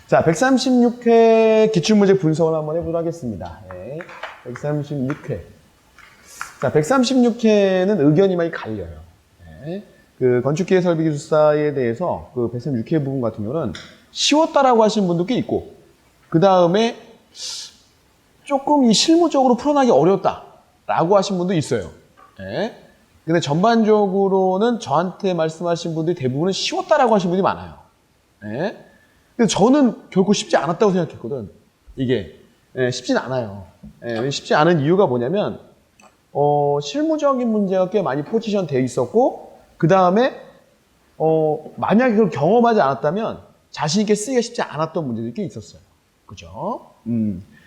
자, 136회 기출문제 분석을 한번 해보도록 하겠습니다. 네, 136회. 자, 136회는 의견이 많이 갈려요. 네, 그 건축기계 설비기술사에 대해서 그 136회 부분 같은 경우는 쉬웠다라고 하시는 분도 꽤 있고, 그 다음에 조금 이 실무적으로 풀어나기 어려웠다라고 하신 분도 있어요. 네, 근데 전반적으로는 저한테 말씀하신 분들이 대부분은 쉬웠다라고 하신 분이 많아요. 네. 근데 저는 결코 쉽지 않았다고 생각했거든. 이게 쉽진 않아요. 쉽지 않은 이유가 뭐냐면 실무적인 문제가 꽤 많이 포지션 되어 있었고, 그 다음에 만약에 그걸 경험하지 않았다면 자신 있게 쓰기가 쉽지 않았던 문제들이 꽤 있었어요. 그죠?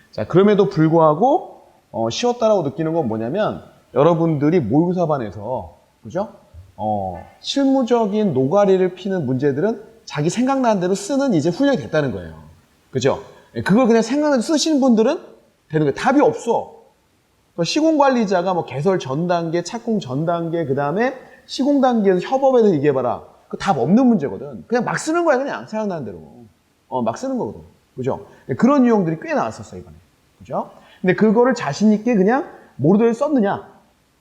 자, 그럼에도 불구하고 쉬웠다라고 느끼는 건 뭐냐면, 여러분들이 모의고사반에서 그죠? 실무적인 노가리를 피는 문제들은 자기 생각나는 대로 쓰는 이제 훈련이 됐다는 거예요. 그죠? 그걸 그냥 생각나는 대로 쓰시는 분들은 되는 거예요. 답이 없어. 시공관리자가 뭐 개설 전 단계, 착공 전 단계, 그 다음에 시공 단계에서 협업에서 얘기해봐라. 그 답 없는 문제거든. 그냥 막 쓰는 거야, 그냥. 생각나는 대로. 막 쓰는 거거든. 그죠? 그런 유형들이 꽤 나왔었어, 이번에. 그죠? 근데 그거를 자신있게 그냥 모르도록 썼느냐,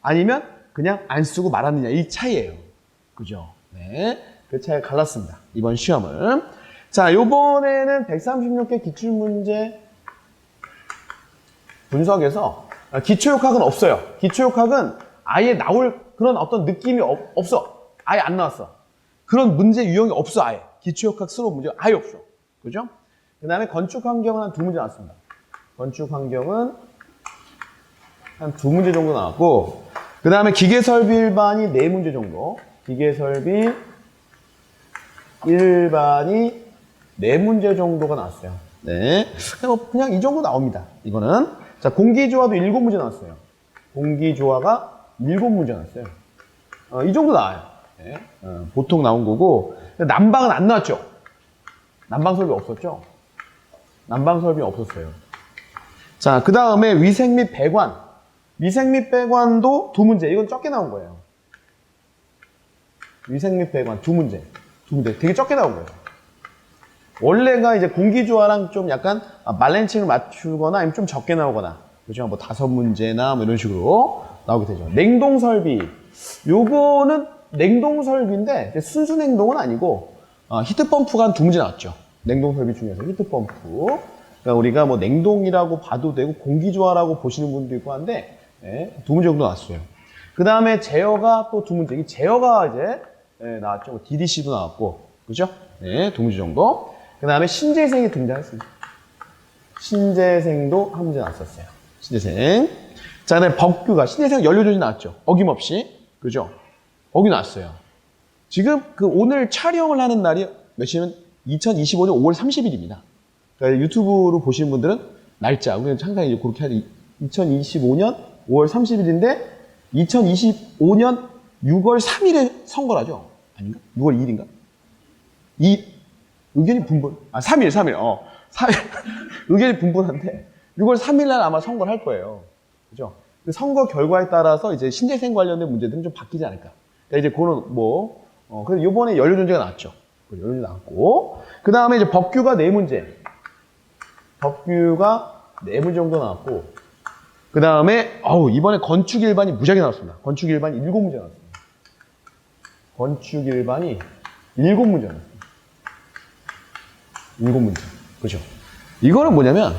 아니면 그냥 안 쓰고 말았느냐, 이 차이예요. 그죠? 네. 그 차이가 갈랐습니다. 이번 시험은. 자, 요번에는 136개 기출문제 분석에서 기초역학은 없어요. 기초역학은 아예 나올 그런 어떤 느낌이 없어. 아예 안 나왔어. 그런 문제 유형이 없어, 아예. 기초역학스러운 문제가 아예 없어. 그죠? 그 다음에 건축환경은 한 2문제 나왔습니다. 건축환경은 한 2문제 정도 나왔고, 그 다음에 기계설비 일반이 4문제 정도. 기계설비 일반이 4문제 정도가 나왔어요. 네. 그냥 이 정도 나옵니다. 이거는. 자, 공기조화도 7문제 나왔어요. 공기조화가 7문제 나왔어요. 이 정도 나와요. 네. 보통 나온 거고. 난방은 안 나왔죠? 난방 설비 없었죠? 난방 설비 없었어요. 자, 그 다음에 위생 및 배관. 위생 및 배관도 2문제. 이건 적게 나온 거예요. 위생 및 배관 2문제. 2문제. 되게 적게 나온 거예요. 원래가 이제 공기조화랑 좀 약간 말렌칭을 맞추거나 아니면 좀 적게 나오거나, 그렇죠? 뭐 5문제나 뭐 이런 식으로 나오게 되죠. 냉동 설비. 요거는 냉동 설비인데 순수 냉동은 아니고 히트펌프가 한 2문제 나왔죠. 냉동 설비 중에서 히트펌프. 그러니까 우리가 뭐 냉동이라고 봐도 되고 공기조화라고 보시는 분도 있고 한데, 네, 2문제 정도 나왔어요. 그 다음에 제어가 또 2문제. 이 제어가 이제 나왔죠. 뭐 DDC도 나왔고, 그죠? 네, 2문제 정도. 그 다음에 신재생이 등장했습니다. 신재생도 한 문제 나왔었어요. 신재생. 자, 그 다음에 법규가, 신재생 연료조지 나왔죠. 어김없이. 그죠? 어기 나왔어요. 지금 그 오늘 촬영을 하는 날이 몇시면 2025년 5월 30일입니다. 그러니까 유튜브로 보시는 분들은 날짜, 우리는 항상 이제 그렇게 하죠. 2025년 5월 30일인데 2025년 6월 3일에 선거라죠? 아닌가? 6월 2일인가? 의견이 분분. 3일. 3일. 의견이 분분한데 6월 3일 날 아마 선거를 할 거예요. 그죠? 그 선거 결과에 따라서 이제 신재생 관련된 문제들은 좀 바뀌지 않을까. 그러니까 이제 그거는 뭐, 그래서 요번에 연료전제가 나왔죠. 연료전제 나왔고. 그 다음에 이제 법규가 4문제. 법규가 4문제 정도 나왔고. 그 다음에, 이번에 건축 일반이 무지하게 나왔습니다. 건축 일반이 7문제 나왔습니다. 건축 일반이 7문제 나왔습니다. 7문제. 그죠? 이거는 뭐냐면,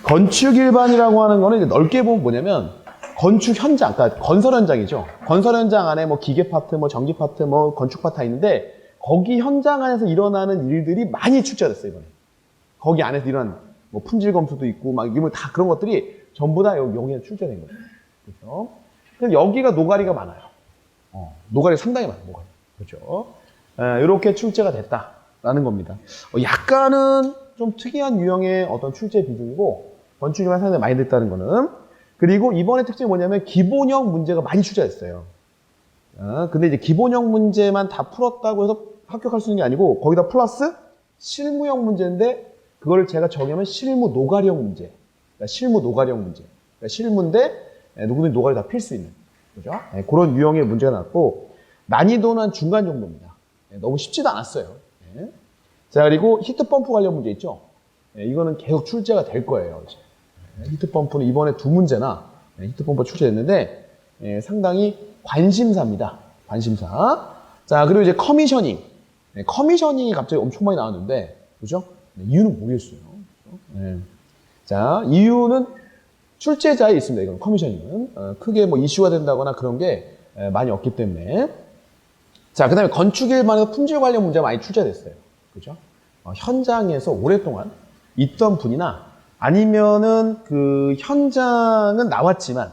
건축 일반이라고 하는 거는 이제 넓게 보면 뭐냐면, 건축 현장, 그러니까 건설 현장이죠. 건설 현장 안에 뭐 기계 파트, 뭐 전기 파트, 뭐 건축 파트 다 있는데, 거기 현장 안에서 일어나는 일들이 많이 축제가 됐어요, 이번에. 거기 안에서 일어난 뭐 품질 검수도 있고, 막 이런 다 그런 것들이 전부 다 여기에 출제된 거예요. 그렇죠? 그래서 여기가 노가리가 많아요. 노가리가 상당히 많아요, 노가리. 그렇죠? 이렇게 출제가 됐다라는 겁니다. 약간은 좀 특이한 유형의 어떤 출제 비중이고, 건축이만 상당히 많이 됐다는 거는. 그리고 이번에 특징이 뭐냐면 기본형 문제가 많이 출제됐어요. 근데 이제 기본형 문제만 다 풀었다고 해서 합격할 수 있는 게 아니고, 거기다 플러스 실무형 문제인데, 그걸 제가 정의하면 실무 노가리형 문제. 그러니까 실무 노가리형 문제. 그러니까 실무인데 누구든지 노가리 다 필 수 있는. 그죠? 그런 유형의 문제가 나왔고, 난이도는 중간 정도입니다. 너무 쉽지도 않았어요. 자, 그리고 히트펌프 관련 문제 있죠? 네, 이거는 계속 출제가 될 거예요. 이제. 히트펌프는 이번에 2문제나 히트펌프 출제됐는데 상당히 관심사입니다. 관심사. 자, 그리고 이제 커미셔닝. 커미셔닝이 갑자기 엄청 많이 나왔는데, 그죠? 이유는 모르겠어요. 자, 이유는 출제자에 있습니다. 이건 커미셔닝은. 크게 뭐 이슈가 된다거나 그런 게 많이 없기 때문에. 자, 그 다음에 건축 일반에서 품질 관련 문제가 많이 출제됐어요. 그죠? 현장에서 오랫동안 있던 분이나 아니면은 그 현장은 나왔지만,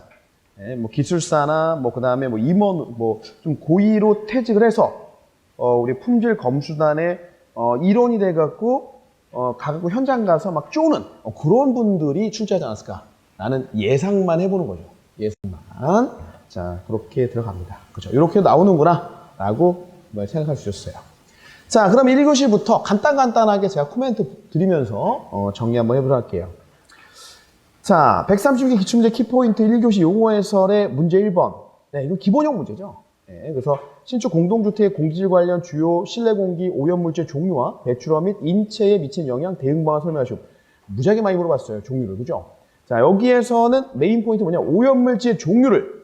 뭐 기술사나 뭐 그 다음에 뭐 임원, 뭐 좀 고위로 퇴직을 해서, 우리 품질 검수단에, 일원이 돼갖고, 가갖고 현장 가서 막 쪼는, 그런 분들이 출제하지 않았을까. 라는 예상만 해보는 거죠. 예상만. 자, 그렇게 들어갑니다. 그죠? 이렇게 나오는구나. 라고 생각할 수 있어요. 자, 그럼 1교시부터 간단하게 제가 코멘트 드리면서 정리 한번 해보도록 할게요. 자, 130개 기출문제 키포인트 1교시 용어 해설의 문제 1번. 네, 이건 기본형 문제죠. 네, 그래서 신축 공동주택의 공기질 관련 주요 실내 공기 오염물질 종류와 배출원 및 인체에 미치는 영향 대응 방안 설명하시오. 무지하게 많이 물어봤어요. 종류를. 그죠? 자, 여기에서는 메인 포인트 뭐냐? 오염물질의 종류를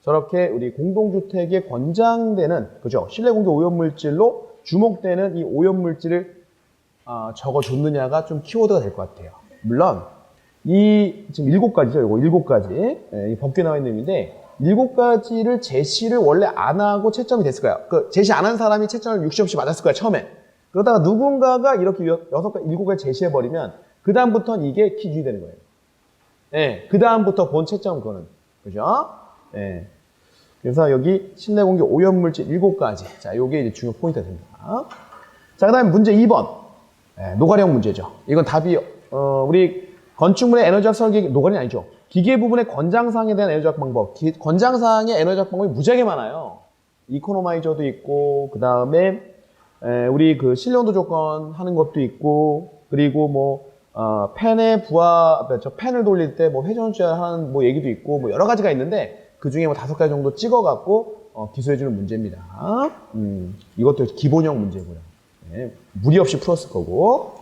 저렇게 우리 공동주택에 권장되는, 그죠? 실내 공기 오염물질로 주목되는 이 오염물질을 적어줬느냐가 좀 키워드가 될 것 같아요. 물론 이 지금 7가지죠. 이거 7가지 이 법규에 나와 있는 의미인데 7가지를 제시를 원래 안 하고 채점이 됐을 거야. 그 제시 안 한 사람이 채점을 60점씩 맞았을 거야 처음에. 그러다가 누군가가 이렇게 7가지 제시해 버리면 그 다음부터는 이게 기준이 되는 거예요. 예, 그 다음부터 본 채점 그거는 그죠? 예. 그래서 여기 실내 공기 오염물질 7가지. 자, 요게 이제 중요 포인트가 됩니다. 자, 그 다음에 문제 2번. 노가령 문제죠. 이건 답이, 우리 건축물의 에너지학 설계, 노가령이 아니죠. 기계 부분의 권장사항에 대한 에너지학 방법. 권장사항의 에너지학 방법이 무지하게 많아요. 이코노마이저도 있고, 그 다음에, 우리 그 실내온도 조건 하는 것도 있고, 그리고 뭐, 팬의 부하, 팬을 돌릴 때 뭐 회전수열 하는 뭐 얘기도 있고, 뭐 여러 가지가 있는데, 그 중에 뭐 5가지 정도 찍어갖고 기술해주는 문제입니다. 이것도 기본형 문제고요. 네, 무리 없이 풀었을 거고.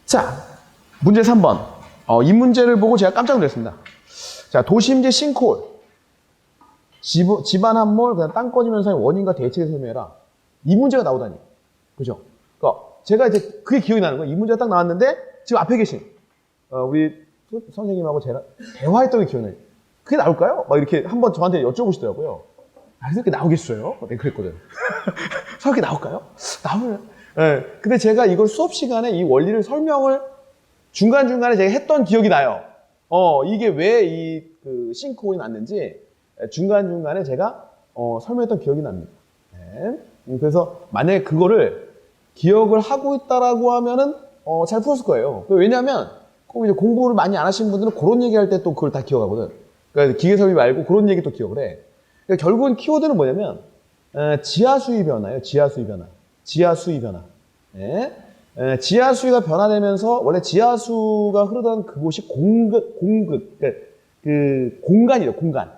자, 문제 3번. 이 문제를 보고 제가 깜짝 놀랐습니다. 자, 도심지 싱크홀, 집안 함몰, 그다음 땅 꺼짐 현상의 원인과 대책을 설명해라. 이 문제가 나오다니, 그죠? 그러니까 제가 이제 그게 기억이 나는 거예요. 이 문제가 딱 나왔는데 지금 앞에 계신 우리 선생님하고 제가 대화했던 게 기억나요. 그게 나올까요? 막 이렇게 한번 저한테 여쭤보시더라고요. 그렇게 나오겠어요? 내가 그랬거든. 그렇게 나올까요? 나오면. 네. 근데 제가 이걸 수업 시간에 이 원리를 설명을 중간중간에 제가 했던 기억이 나요. 이게 왜 이 그 싱크홀이 났는지 중간중간에 제가 설명했던 기억이 납니다. 네. 그래서 만약에 그거를 기억을 하고 있다라고 하면은 잘 풀었을 거예요. 왜냐하면 꼭 이제 공부를 많이 안 하신 분들은 그런 얘기할 때 또 그걸 다 기억하거든. 그러니까 기계설비 말고 그런 얘기 또 기억을 해. 그러니까 결국은 키워드는 뭐냐면 지하수위 변화예요. 지하수위 변화. 지하수위 변화. 예? 지하수위가 변화되면서 원래 지하수가 흐르던 그곳이 그러니까 그 공간이래요. 공간.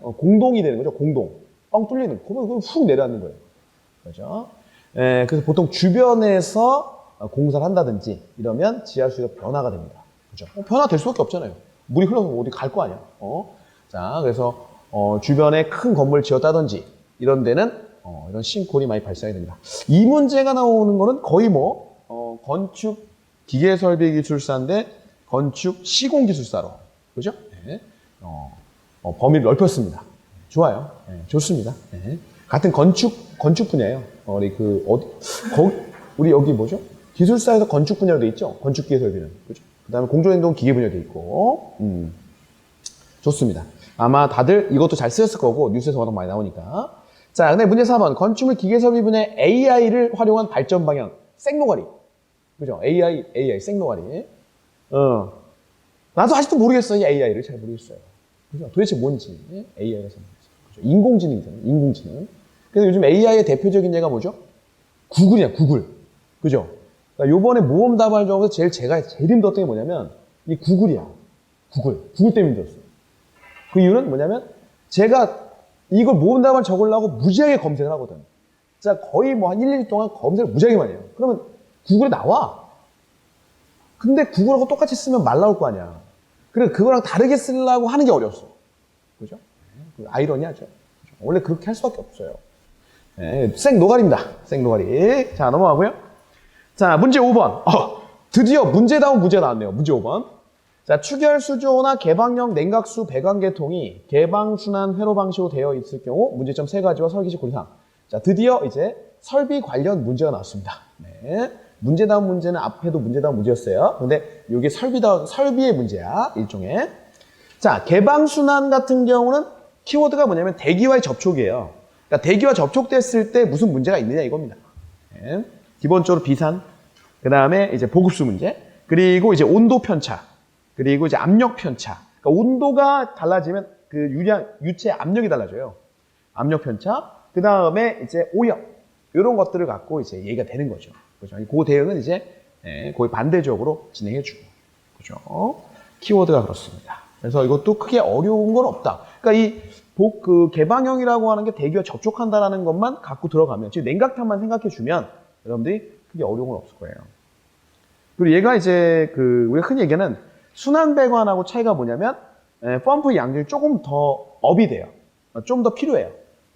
공동이 되는 거죠. 공동. 뻥 뚫리는. 그러면 훅 내려앉는 거예요. 그렇죠? 그래서 보통 주변에서 공사를 한다든지 이러면 지하수위가 변화가 됩니다. 그렇죠? 변화될 수밖에 없잖아요. 물이 흘러서 어디 갈 거 아니야. 자, 그래서 주변에 큰 건물 지었다든지 이런 데는 이런 싱크홀이 많이 발생이 됩니다. 이 문제가 나오는 거는 거의 뭐 건축 기계설비기술사인데 건축 시공기술사로, 그죠? 네. 범위를 넓혔습니다. 좋아요. 네, 좋습니다. 네. 같은 건축 분야예요. 우리 여기 뭐죠? 기술사에서 건축 분야로 돼 있죠. 건축 기계설비는, 그죠? 그 다음에 공정행동 기계 분야도 있고, 좋습니다. 아마 다들 이것도 잘 쓰였을 거고, 뉴스에서 워낙 많이 나오니까. 자, 근데 문제 4번. 건축물 기계설비 분야의 AI를 활용한 발전 방향. 생노가리. 그죠? AI, 생노가리. 나도 아직도 모르겠어요. 이 AI를 잘 모르겠어요. 그죠? 도대체 뭔지. AI가 모르겠어요. 그죠? 인공지능이잖아요. 인공지능. 그래서 요즘 AI의 대표적인 예가 뭐죠? 구글이야, 구글. 그죠? 그러니까 요번에 모험 답안을 적어서 제가 제일 힘들었던 게 뭐냐면, 이 구글이야. 구글 때문에 힘들었어요. 그 이유는 뭐냐면, 제가 이걸 모험 답안을 적으려고 무지하게 검색을 하거든. 자, 거의 뭐 한 1, 2주 동안 검색을 무지하게 많이 해요. 그러면 구글에 나와. 근데 구글하고 똑같이 쓰면 말 나올 거 아니야. 그래, 그거랑 다르게 쓰려고 하는 게 어려웠어. 그죠? 아이러니하죠. 원래 그렇게 할 수밖에 없어요. 네, 생노가리입니다. 생노가리. 자, 넘어가고요. 자, 문제 5번. 드디어 문제다운 문제가 나왔네요. 문제 5번. 자, 추결수조나 개방형 냉각수 배관계통이 개방순환 회로 방식으로 되어 있을 경우 문제점 3가지와 설계시 고려사항. 자, 드디어 이제 설비 관련 문제가 나왔습니다. 네. 문제다운 문제는 앞에도 문제다운 문제였어요. 근데 이게 설비의 문제야. 일종의. 자, 개방순환 같은 경우는 키워드가 뭐냐면 대기와의 접촉이에요. 그러니까 대기와 접촉됐을 때 무슨 문제가 있느냐 이겁니다. 네. 기본적으로 비산, 그 다음에 이제 보급수 문제, 그리고 이제 온도 편차, 그리고 이제 압력 편차. 그러니까 온도가 달라지면 그 유체 압력이 달라져요. 압력 편차, 그 다음에 이제 오염, 이런 것들을 갖고 이제 얘기가 되는 거죠. 그죠? 그 대응은 이제 거의 반대적으로 진행해주고, 그죠? 키워드가 그렇습니다. 그래서 이것도 크게 어려운 건 없다. 그러니까 그 개방형이라고 하는 게 대기와 접촉한다라는 것만 갖고 들어가면, 즉 냉각탄만 생각해주면 여러분들이 크게 어려운 건 없을 거예요. 그리고 얘가 이제 우리가 흔히 얘기하는 순환배관하고 차이가 뭐냐면 펌프 양질이 조금 더 업이 돼요. 좀 더 필요해요.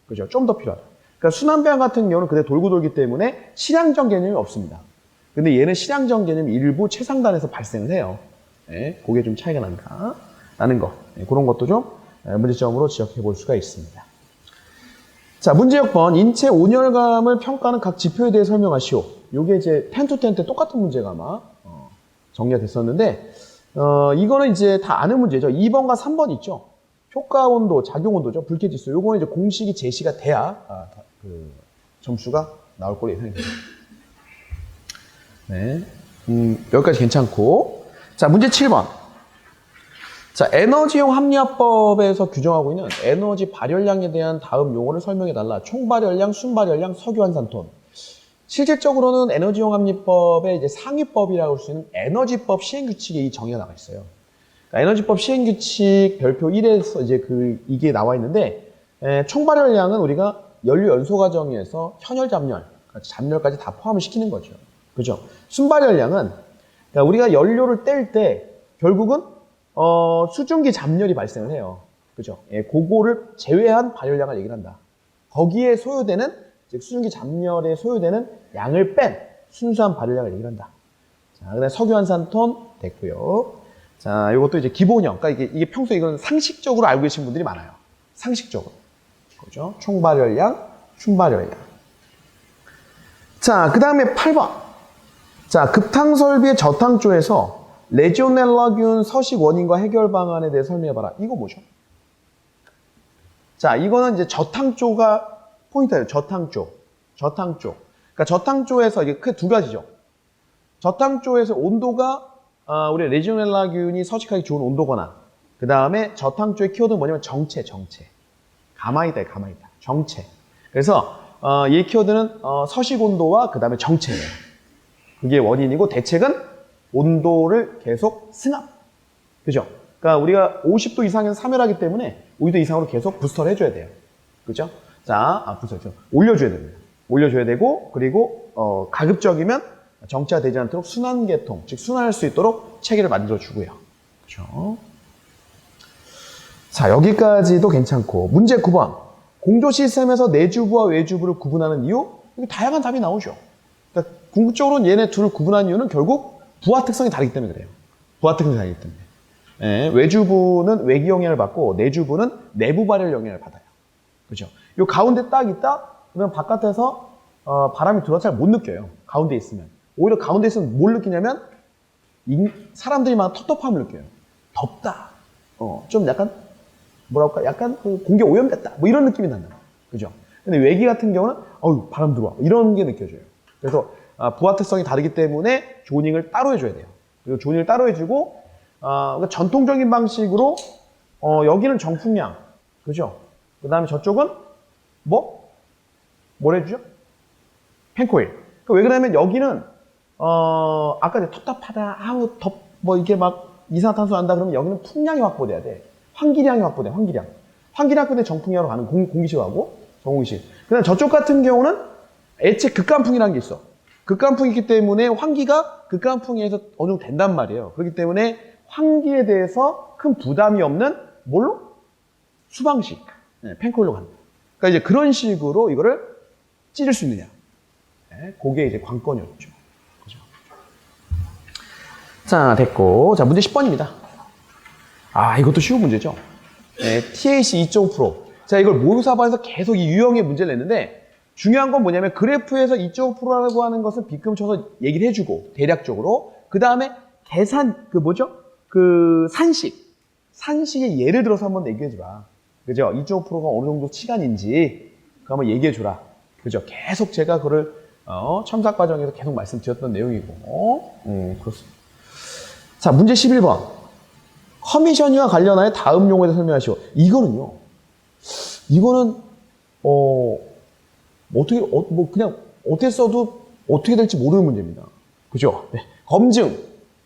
그죠? 좀 더 필요하죠. 그러니까 순환배관 같은 경우는 그대 돌고 돌기 때문에 실향전 개념이 없습니다. 근데 얘는 실향전 개념이 일부 최상단에서 발생을 해요. 네, 그게 좀 차이가 난다. 라는 거. 네, 그런 것도 좀 문제점으로 지적해 볼 수가 있습니다. 자, 문제 6번. 인체 온열감을 평가하는 각 지표에 대해 설명하시오. 요게 이제 10to 10 때 똑같은 문제가 아마 정리가 됐었는데, 이거는 이제 다 아는 문제죠. 2번과 3번 있죠. 효과 온도, 작용 온도죠. 불쾌 지수. 요거는 이제 공식이 제시가 돼야 점수가 나올 걸로 예상이 됩니다. 네. 여기까지 괜찮고. 자, 문제 7번. 자, 에너지용 합리화법에서 규정하고 있는 에너지 발열량에 대한 다음 용어를 설명해달라. 총발열량, 순발열량, 석유환산톤. 실질적으로는 에너지용 합리법의 이제 상위법이라고 할 수 있는 에너지법 시행규칙에 이 정의가 나와 있어요. 그러니까 에너지법 시행규칙 별표 1에서 이제 이게 나와 있는데, 총발열량은 우리가 연료 연소 과정에서 현열, 잡열까지 다 포함을 시키는 거죠. 그죠? 순발열량은 그러니까 우리가 연료를 뗄 때 결국은 수증기 잡열이 발생을 해요. 그죠? 그거를 제외한 발열량을 얘기를 한다. 거기에 소요되는, 즉 수증기 잡열에 소요되는 양을 뺀 순수한 발열량을 얘기를 한다. 자, 그다음에 석유환산톤 됐고요. 자, 이것도 이제 기본형. 그러니까 이게 평소에 이건 상식적으로 알고 계신 분들이 많아요. 상식적으로. 그죠? 총발열량, 순발열량. 자, 그 다음에 8번. 자, 급탕설비의 저탕조에서 레지오넬라균 서식 원인과 해결 방안에 대해 설명해봐라. 이거 뭐죠? 자, 이거는 이제 저탕조가 포인트예요. 저탕조. 그러니까 저탕조에서 이게 크게 두 가지죠. 저탕조에서 온도가 우리 레지오넬라균이 서식하기 좋은 온도거나, 그 다음에 저탕조의 키워드는 뭐냐면 정체. 가만히 있다. 정체. 그래서 이 키워드는 서식 온도와 그 다음에 정체예요. 그게 원인이고, 대책은 온도를 계속 승합. 그죠? 그러니까 우리가 50도 이상에서 사멸하기 때문에 50도 이상으로 계속 부스터를 해줘야 돼요. 그죠? 자, 부스터 올려줘야 됩니다. 올려줘야 되고, 그리고 가급적이면 정체가 되지 않도록 순환계통, 즉 순환할 수 있도록 체계를 만들어주고요. 그죠? 자, 여기까지도 괜찮고. 문제 9번. 공조 시스템에서 내주부와 외주부를 구분하는 이유? 여기 다양한 답이 나오죠. 그러니까 궁극적으로는 얘네 둘을 구분한 이유는 결국 부하 특성이 다르기 때문에 그래요. 부하 특성이 다르기 때문에. 예, 외주부는 외기 영향을 받고 내주부는 내부 발열 영향을 받아요. 그죠? 요 가운데 딱 있다? 그러면 바깥에서 바람이 들어와서 잘 못 느껴요. 가운데 있으면. 오히려 가운데 있으면 뭘 느끼냐면 사람들이 막 텁텁함을 느껴요. 덥다. 좀 약간 뭐랄까? 약간 공기 오염됐다. 뭐 이런 느낌이 난다. 그죠? 근데 외기 같은 경우는 바람 들어와. 이런 게 느껴져요. 그래서 부하 특성이 다르기 때문에 조닝을 따로 해줘야 돼요. 그리고 조닝을 따로 해주고 그러니까 전통적인 방식으로 여기는 정풍량, 그죠? 그 다음에 저쪽은 뭘 해주죠? 펜코일. 그러니까 왜 그러냐면 여기는 아까 텁텁하다, 뭐 이게 막 이산화탄소 난다 그러면 여기는 풍량이 확보돼야 돼. 환기량이 확보돼. 환기량 확보돼. 정풍량으로 가는 공기식하고 정공기식. 그다음 저쪽 같은 경우는 애체 극간풍이라는 게 있어. 극간풍이 있기 때문에 환기가 극간풍에서 어느 정도 된단 말이에요. 그렇기 때문에 환기에 대해서 큰 부담이 없는 뭘로? 수방식 네, 팬코일로 간다. 그러니까 이제 그런 식으로 이거를 찌를 수 있느냐. 네, 그게 이제 관건이었죠. 그죠? 자, 됐고. 자, 문제 10번입니다. 아, 이것도 쉬운 문제죠. 네, TAC 2.5%. 자, 이걸 모의사반에서 계속 이 유형의 문제를 냈는데 중요한 건 뭐냐면 그래프에서 2.5%라고 하는 것을 빗금 쳐서 얘기를 해주고 대략적으로 그 다음에 계산 그 뭐죠? 그 산식의 예를 들어서 한번 얘기해줘라. 그죠? 2.5%가 어느 정도 시간인지 그거 한번 얘기해줘라. 그죠? 계속 제가 그걸 첨삭 과정에서 계속 말씀드렸던 내용이고 그렇습니다. 자, 문제 11번. 커미션과 관련하여 다음 용어에 대해 설명하시오. 이거는 어떻게 뭐 그냥 어떻게 써도 어떻게 될지 모르는 문제입니다. 그죠? 네.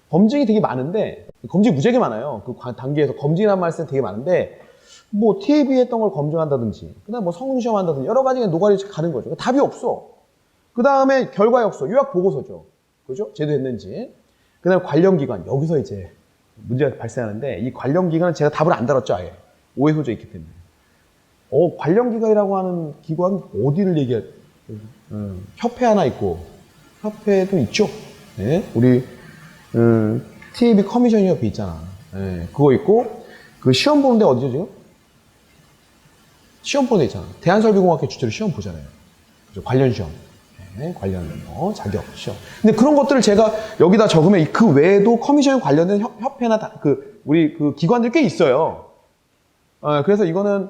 검증이 되게 많은데 검증이 무지하게 많아요. 그 단계에서 검증이라는 말 쓰는 되게 많은데 뭐 TAB 했던 걸 검증한다든지 그다음 뭐 성능 시험 한다든지 여러 가지가 노가리 가는 거죠. 답이 없어. 그 다음에 결과 역서, 요약 보고서죠. 그죠? 제도했는지. 그 다음에 관련 기관. 여기서 이제 문제가 발생하는데 이 관련 기관은 제가 답을 안 달았죠, 아예. 오해 소지가 있기 때문에. 관련 기관이라고 하는 기관은 어디를 얘기해? 협회 하나 있고, 협회도 있죠. 네? 우리, TAB 커미션 협회 있잖아. 네, 그거 있고, 그 시험 보는 데 어디죠, 지금? 시험 보는 데 있잖아. 대한설비공학회 주체로 시험 보잖아요. 그죠? 관련 시험. 네, 관련, 자격, 시험. 근데 그런 것들을 제가 여기다 적으면 그 외에도 커미션에 관련된 협회나 우리 그 기관들이 꽤 있어요. 그래서 이거는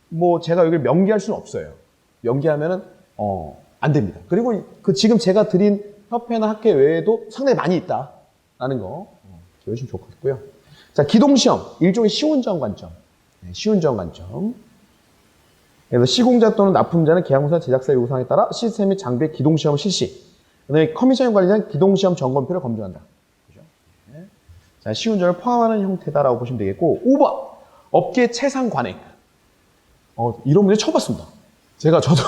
뭐 제가 여기를 명기할 수는 없어요. 명기하면은, 안 됩니다. 그리고 지금 제가 드린 협회나 학회 외에도 상당히 많이 있다라는 거, 열심히 좋겠고요. 자, 기동시험. 일종의 시운전 관점. 네, 시운전 관점. 그래서 시공자 또는 납품자는 계약공사 제작사 요구사항에 따라 시스템 및 장비의 기동시험을 실시. 그다음에 커미션 관리자는 기동시험 점검표를 검증한다. 그죠? 네. 자, 시운전을 포함하는 형태다라고 보시면 되겠고, 5번. 업계 채상 관행. 이런 문제 처음 봤습니다. 저도,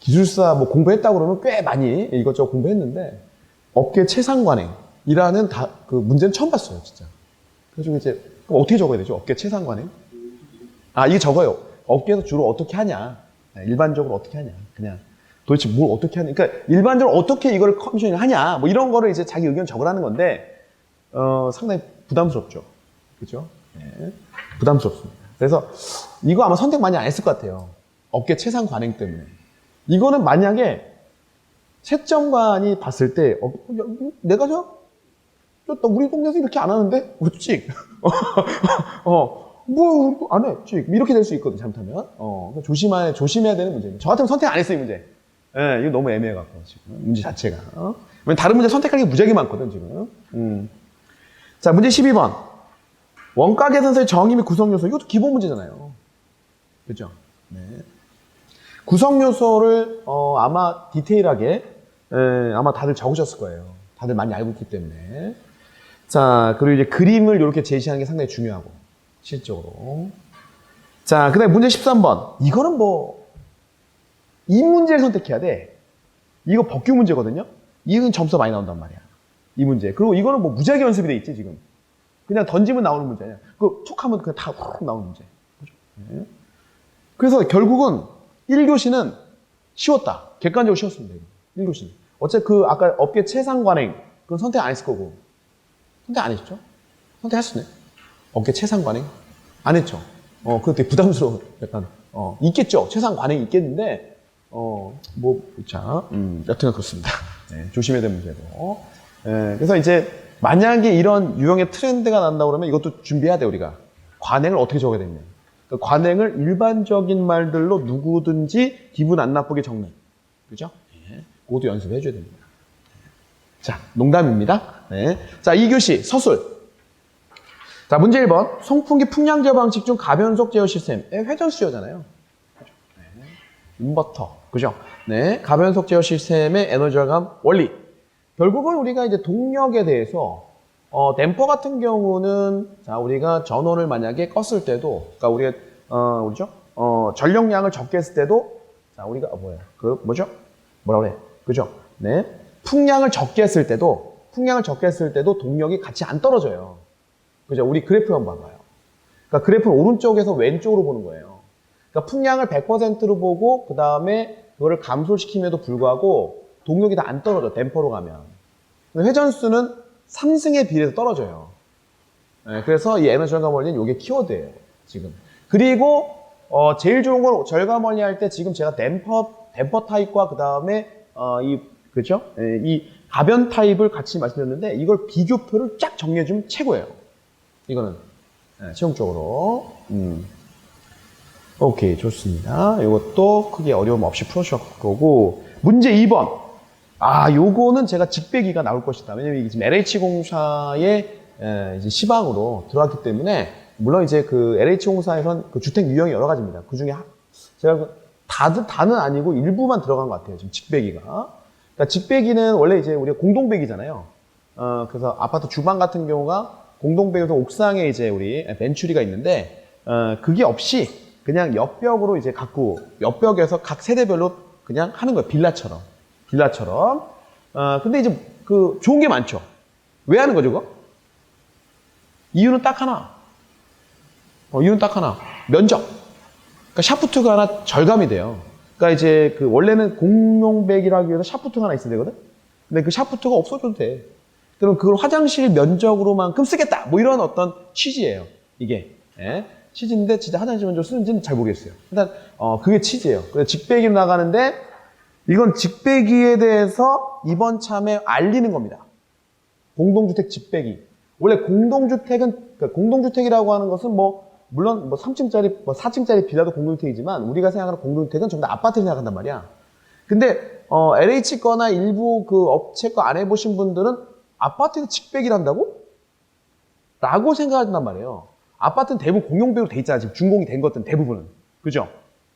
기술사 공부했다고 그러면 꽤 많이 이것저것 공부했는데, 업계 채상 관행이라는 그 문제는 처음 봤어요, 진짜. 그래서 이제, 그럼 어떻게 적어야 되죠? 업계 채상 관행? 이게 적어요. 업계에서 주로 어떻게 하냐. 일반적으로 어떻게 하냐. 그냥 도대체 뭘 어떻게 하냐. 그러니까 일반적으로 어떻게 이걸 커미션을 하냐. 뭐 이런 거를 이제 자기 의견 적으라는 건데, 상당히 부담스럽죠. 그죠? 네. 부담스럽습니다. 그래서 이거 아마 선택 많이 안 했을 것 같아요. 업계 채상 관행 때문에. 이거는 만약에 채점관이 봤을 때, 내가 우리 동네에서 이렇게 안 하는데? 찍. 뭐, 안 해. 찍. 이렇게 될 수 있거든, 잘못하면. 조심해야 되는 문제입니다. 저 같으면 선택 안 했어요, 이 문제. 예, 이거 너무 애매해갖고, 지금. 문제 자체가. 왜냐면 다른 문제 선택할 게 무지하게 많거든, 지금. 자, 문제 12번. 원가 계산서의 정의 및 구성 요소. 이것도 기본 문제잖아요. 그죠? 네. 구성 요소를, 아마 디테일하게, 아마 다들 적으셨을 거예요. 다들 많이 알고 있기 때문에. 자, 그리고 이제 그림을 이렇게 제시하는 게 상당히 중요하고, 실적으로. 자, 그 다음에 문제 13번. 이거는 이 문제를 선택해야 돼. 이거 법규 문제거든요? 이건 점수가 많이 나온단 말이야. 이 문제. 그리고 이거는 무지하게 연습이 돼 있지, 지금. 그냥 던지면 나오는 문제 아니야. 툭 하면 그냥 다 나오는 문제. 그죠? 네. 그래서 결국은 1교시는 쉬웠다. 객관적으로 쉬웠습니다. 1교시는. 어차피 아까 업계 채상 관행, 그건 선택 안 했을 거고. 선택 안 했죠? 선택하셨네. 업계 채상 관행? 안 했죠? 그거 되게 부담스러워. 약간, 있겠죠? 채상 관행이 있겠는데, 여튼간 그렇습니다. 네, 조심해야 될 문제고. 네, 그래서 이제, 만약에 이런 유형의 트렌드가 난다고 그러면 이것도 준비해야 돼, 우리가. 관행을 어떻게 적어야 되냐. 그러니까 관행을 일반적인 말들로 누구든지 기분 안 나쁘게 적는. 그죠? 네, 그것도 연습해 줘야 됩니다. 자, 농담입니다. 네. 자, 2교시 서술. 자, 문제 1번. 송풍기 풍량제어 방식 중 가변속 제어 시스템. 회전수 제어잖아요. 네. 인버터. 그죠? 네. 가변속 제어 시스템의 에너지 절감 원리. 결국은 우리가 이제 동력에 대해서, 댐퍼 같은 경우는, 자, 우리가 전원을 만약에 껐을 때도, 그러니까 우리가, 전력량을 적게 했을 때도, 자, 우리가, 뭐라 그래? 그죠? 네. 풍량을 적게 했을 때도 동력이 같이 안 떨어져요. 그죠? 우리 그래프 한번 봐봐요. 그러니까 그래프는 오른쪽에서 왼쪽으로 보는 거예요. 그러니까 풍량을 100%로 보고 그 다음에 그거를 감소시킴에도 불구하고 동력이 다 안 떨어져. 댐퍼로 가면. 근데 회전수는 상승에 비례해서 떨어져요. 네, 그래서 이 에너지 절감 원리는 이게 키워드예요. 지금. 그리고 제일 좋은 건 절감 원리 할 때 지금 제가 댐퍼 타입과 그 다음에 그죠? 이 가변 타입을 같이 말씀드렸는데 이걸 비교표를 쫙 정리해주면 최고예요. 이거는 최종적으로. 오케이, 좋습니다. 이것도 크게 어려움 없이 풀어주실 거고. 문제 2번. 요거는 제가 직배기가 나올 것이다. 왜냐면 이게 지금 LH공사의 이제 시방으로 들어왔기 때문에, 물론 이제 그 LH공사에선 그 주택 유형이 여러 가지입니다. 그 중에 제가 다는 아니고 일부만 들어간 것 같아요. 지금 직배기가. 그러니까 직배기는 원래 이제 우리가 공동배기잖아요. 그래서 아파트 주방 같은 경우가 공동배기에서 옥상에 이제 우리 벤츄리가 있는데, 그게 없이 그냥 옆벽으로 이제 옆벽에서 각 세대별로 그냥 하는 거예요. 빌라처럼. 근데 이제 그 좋은 게 많죠. 왜 하는 거죠, 그거? 이유는 딱 하나. 면적. 그러니까 샤프트가 하나 절감이 돼요. 그러니까 이제 그 원래는 공용배기를 하기 위해서 샤프트가 하나 있어야 되거든? 근데 그 샤프트가 없어져도 돼. 그럼 그걸 화장실 면적으로만큼 쓰겠다. 뭐 이런 어떤 취지예요. 이게. 예? 취지인데 진짜 화장실 면적으로 쓰는지는 잘 모르겠어요. 일단 그게 취지예요. 그래서 직배기로 나가는데 이건 직배기에 대해서 이번 참에 알리는 겁니다. 공동주택 직배기. 원래 공동주택이라고 하는 것은 물론 3층짜리, 4층짜리 빌라도 공동주택이지만 우리가 생각하는 공동주택은 전부 다 아파트를 생각한단 말이야. 근데 LH 거나 일부 그 업체 거 안 해보신 분들은 아파트에서 직배기를 한다고? 라고 생각한단 말이에요. 아파트는 대부분 공용배로 돼 있잖아. 지금 준공이 된 것들은 대부분은. 그죠?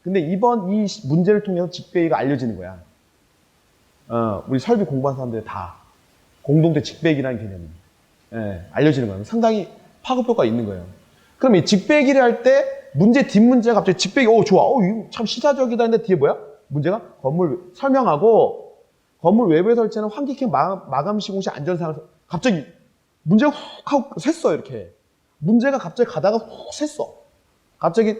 근데 이번 이 문제를 통해서 직배기가 알려지는 거야. 우리 설비 공부한 사람들 다 공동주택 직배기라는 개념이 알려지는 거예요. 상당히 파급효과가 있는 거예요. 그럼 이 직배기를 할 때 문제 뒷문제가 갑자기 직배기, 좋아. 이거 참 시사적이다 했는데 뒤에 뭐야? 문제가 건물 설명하고 건물 외부에 설치하는 환기캠 마감 시공 시 안전사항을 갑자기 문제가 훅 하고 샜어, 이렇게. 문제가 갑자기 가다가 훅 샜어. 갑자기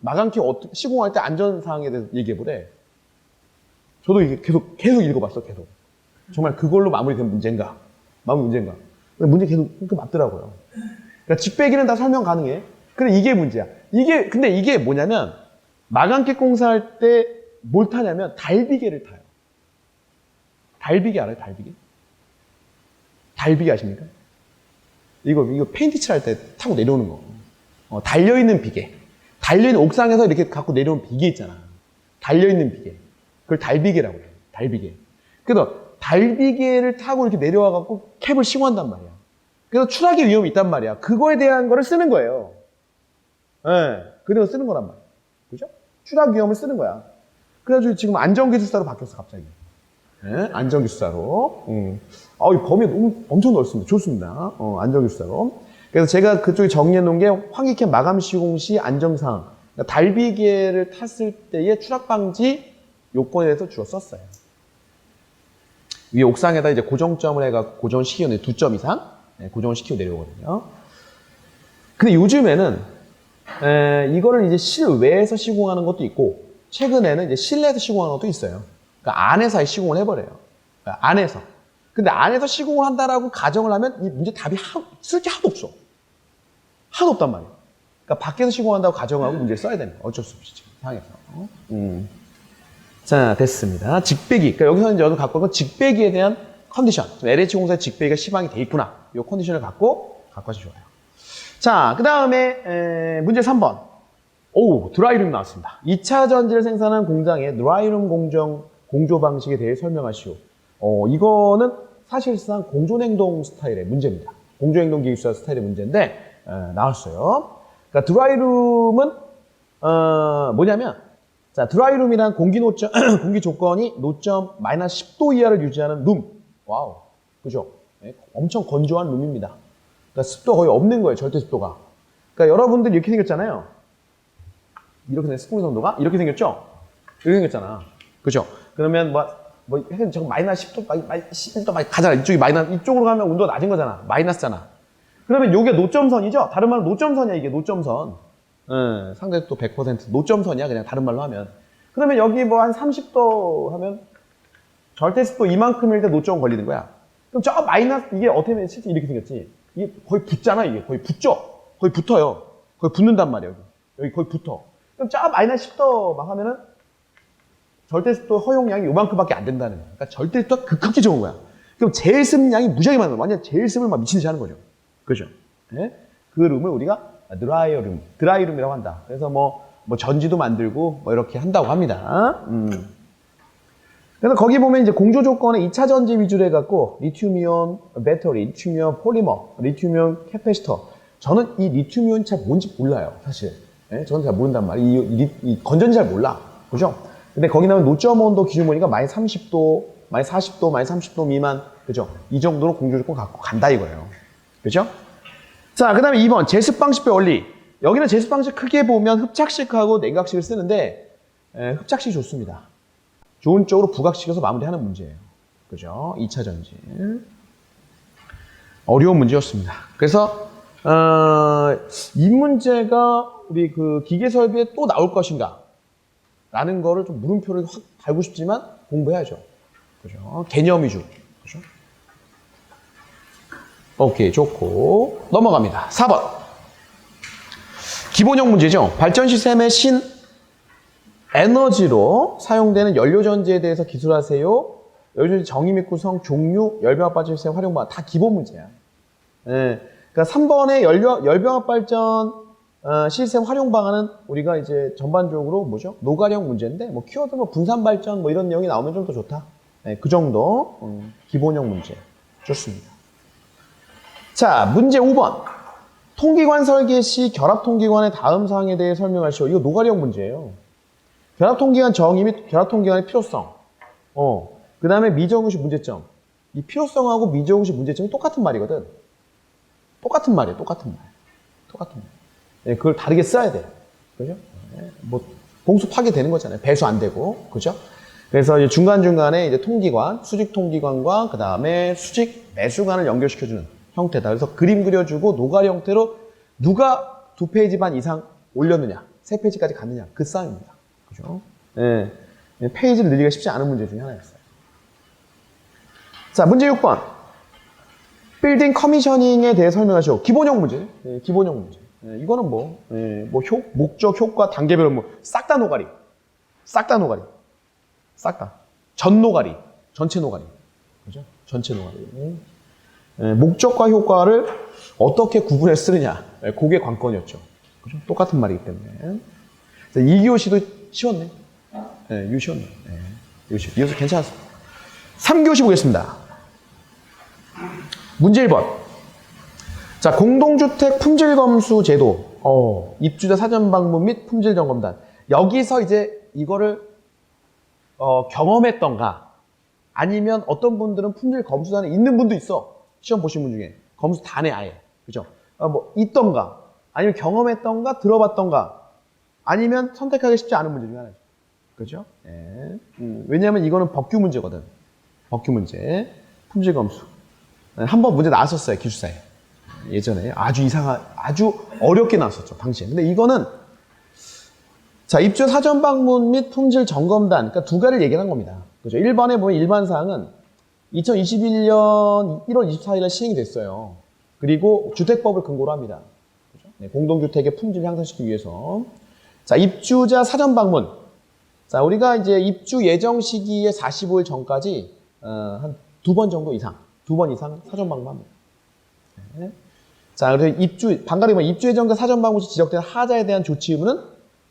마감캠 시공할 때 안전사항에 대해서 얘기해보래. 저도 이게 계속 읽어봤어, 계속. 정말 그걸로 마무리된 문제인가? 문제 계속 맞더라고요. 그러니까 직배기는 다 설명 가능해. 근데 이게 문제야. 근데 이게 뭐냐면, 마감객 공사할 때 뭘 타냐면, 달비계를 타요. 달비계 알아요? 달비계 아십니까? 이거 페인트 칠할 때 타고 내려오는 거. 달려있는 비계. 달려있는 옥상에서 이렇게 갖고 내려온 비계 있잖아. 달려있는 비계. 그걸 달비계라고 해요. 달비계. 그래서 달비계를 타고 이렇게 내려와갖고 캡을 시공한단 말이야. 그래서 추락의 위험이 있단 말이야. 그거에 대한 거를 쓰는 거예요. 그래서 쓰는 거란 말이야. 그죠? 추락 위험을 쓰는 거야. 그래가지고 지금 안전기술사로 바뀌었어, 갑자기. 안전기술사로. 이 범위가 엄청 넓습니다. 좋습니다. 안전기술사로. 그래서 제가 그쪽에 정리해 놓은 게 환기캠 마감 시공 시 안정사항. 그러니까 달비계를 탔을 때의 추락 방지 요건에 대해서 주로 썼어요. 위에 옥상에다 이제 고정점을 해가 고정을 시키고 2점 이상 고정을 시키고 내려오거든요. 근데 요즘에는 이거를 이제 실외에서 시공하는 것도 있고 최근에는 이제 실내에서 시공하는 것도 있어요. 그러니까 안에서 시공을 해버려요. 그러니까 안에서. 근데 안에서 시공을 한다라고 가정을 하면 이 문제 답이 쓸 게 하나도 없어. 하나도 없단 말이에요. 그러니까 밖에서 시공한다고 가정하고 문제를 써야 됩니다. 어쩔 수 없이 지금 상황에서. 자, 됐습니다. 직배기. 그러니까 여기서는 저도 갖고 있는 직배기에 대한 컨디션. LH공사의 직배기가 시방이 돼 있구나. 이 컨디션을 갖고 하시면 좋아요. 자, 그 다음에 문제 3번. 드라이룸이 나왔습니다. 2차 전지를 생산한 공장의 드라이룸 공조 방식에 대해 설명하시오. 이거는 사실상 공존행동 스타일의 문제입니다. 공존행동 기술사 스타일의 문제인데 나왔어요. 그러니까 드라이룸은 뭐냐면 자, 드라이룸이란 공기 조건이 노점 마이너스 10도 이하를 유지하는 룸. 와우. 그죠? 네, 엄청 건조한 룸입니다. 그러니까 습도가 거의 없는 거예요, 절대 습도가. 그러니까 여러분들 이렇게 생겼잖아요. 이렇게 된 스풍 정도가 이렇게 생겼죠? 이렇게 생겼잖아. 그죠? 그러면 하여튼 저 마이너스 10도, 11도 막 가잖아. 이쪽이 이쪽으로 가면 온도가 낮은 거잖아. 마이너스잖아. 그러면 요게 노점선이죠? 다른 말로 노점선이야, 이게 노점선. 상대도 100% 노점선이야, 그냥 다른 말로 하면. 그러면 여기 한 30도 하면 절대습도 이만큼일 때 노점 걸리는 거야. 그럼 저 마이너스, 이게 어떻게 보면 실제 이렇게 생겼지? 이게 거의 붙잖아, 이게. 거의 붙죠? 거의 붙어요. 거의 붙는단 말이야, 여기 거의 붙어. 그럼 저 마이너스 10도 막 하면은 절대습도 허용량이 요만큼밖에 안 된다는 거야. 그러니까 절대습도가 극히 좋은 거야. 그럼 제습량이 무지하게 많은 거야. 완전 제습을 막 미친 듯이 하는 거죠. 그죠? 네? 그 룸을 우리가 드라이룸이라고 한다. 그래서 전지도 만들고 이렇게 한다고 합니다. 그래서 거기 보면 이제 공조 조건에 2차 전지 위주로 해갖고 리튬이온 배터리, 리튬이온 폴리머, 리튬이온 캐패시터. 저는 이 리튬이온 잘 뭔지 몰라요, 사실. 네? 저는 잘 모른단 말이에요. 이 건전지 잘 몰라. 그죠? 근데 거기 나오는 노점 온도 기준 보니까 마이너스 30도, 마이너스 40도, 마이너스 30도 미만. 그죠? 이 정도로 공조 조건 갖고 간다 이거예요. 그죠? 자, 그 다음에 2번 제습 방식별 원리. 여기는 제습 방식 크게 보면 흡착식하고 냉각식을 쓰는데 흡착식이 좋습니다. 좋은 쪽으로 부각시켜서 마무리하는 문제예요. 그죠? 2차 전지. 어려운 문제였습니다. 그래서 이 문제가 우리 그 기계 설비에 또 나올 것인가? 라는 거를 좀 물음표를 확 달고 싶지만 공부해야죠. 그죠? 개념 위주. 그죠? 오케이, 좋고. 넘어갑니다. 4번. 기본형 문제죠. 발전 시스템의 에너지로 사용되는 연료전지에 대해서 기술하세요. 연료전지 정의 및 구성, 종류, 열병합 발전 시스템 활용 방안 다 기본 문제야. 예. 그러니까 3번의 열병합 발전 시스템 활용 방안은 우리가 이제 전반적으로 뭐죠? 노가령 문제인데 키워드 분산 발전 이런 내용이 나오면 좀 더 좋다. 예, 그 정도 기본형 문제. 좋습니다. 자, 문제 5번. 통기관 설계 시 결합통기관의 다음 사항에 대해 설명하시오. 이거 노가령 문제예요. 결합통기관 정의 및 결합통기관의 필요성. 그 다음에 미적응시 문제점. 이 필요성하고 미적응시 문제점이 똑같은 말이거든. 똑같은 말이에요. 똑같은 말. 네, 그걸 다르게 써야 돼. 그죠? 네, 공수 파괴되는 거잖아요. 배수 안 되고. 그죠? 그래서 이제 중간중간에 이제 통기관, 수직 통기관과 그 다음에 수직 매수관을 연결시켜주는 형태다. 그래서 그림 그려주고 노가리 형태로 누가 2페이지 반 이상 올렸느냐, 3페이지까지 갔느냐, 그 싸움입니다. 그죠? 네. 페이지를 늘리기가 쉽지 않은 문제 중에 하나였어요. 자, 문제 6번. 빌딩 커미셔닝에 대해 설명하시오. 기본형 문제. 네, 기본형 문제. 네, 이거는 목적, 효과, 단계별 싹 다 노가리. 싹 다 노가리. 싹 다. 전 노가리. 전체 노가리. 그죠? 전체 노가리. 네, 목적과 효과를 어떻게 구분해 쓰느냐. 네, 그게 관건이었죠. 그죠? 똑같은 말이기 때문에. 2교시도 쉬웠네. 네, 이거 쉬웠네. 네, 이거 괜찮았습니다. 3교시 보겠습니다. 문제 1번. 자, 공동주택 품질검수 제도. 입주자 사전 방문 및 품질 점검단. 여기서 이제 이거를 경험했던가 아니면 어떤 분들은 품질 검수단에 있는 분도 있어. 시험 보신 분 중에. 검수 단에 아예. 그죠? 있던가 아니면 경험했던가 들어봤던가 아니면 선택하기 쉽지 않은 문제 중에 하나죠. 그죠? 네. 왜냐하면 이거는 법규 문제거든. 법규 문제. 품질 검수. 한번 문제 나왔었어요. 기술사에. 예전에. 아주 어렵게 나왔었죠. 당시에. 근데 이거는 자, 입주 사전 방문 및 품질 점검단. 그러니까 두 가지를 얘기한 겁니다. 그죠? 1번에 보면 일반 사항은 2021년 1월 24일에 시행이 됐어요. 그리고 주택법을 근거로 합니다. 그죠? 네, 공동주택의 품질을 향상시키기 위해서. 자, 입주자 사전 방문. 자, 우리가 이제 입주 예정 시기에 45일 전까지 한 2번 정도 이상, 2번 이상 사전 방문합니다. 네. 자, 그래서 방가리 보면 입주 예정과 사전 방문 시 지적된 하자에 대한 조치 의무는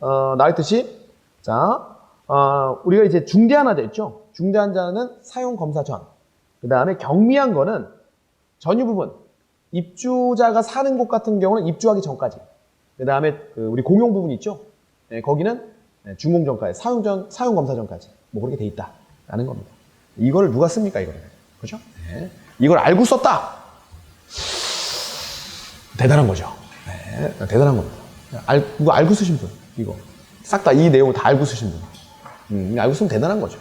나왔듯이 자, 우리가 이제 중대한 하자 있죠. 중대한 자는 사용 검사 전. 그 다음에 경미한 거는 전유 부분. 입주자가 사는 곳 같은 경우는 입주하기 전까지. 그 다음에 우리 공용 부분 있죠. 네, 거기는 준공 전까지, 사용 검사 전까지. 그렇게 돼 있다라는 겁니다. 이거를 누가 씁니까, 이거를? 그죠? 네. 이걸 알고 썼다. 대단한 거죠. 네, 대단한 겁니다. 이거 알고 쓰신 분, 이거. 싹 다 이 내용을 다 알고 쓰신 분. 알고 쓰면 대단한 거죠.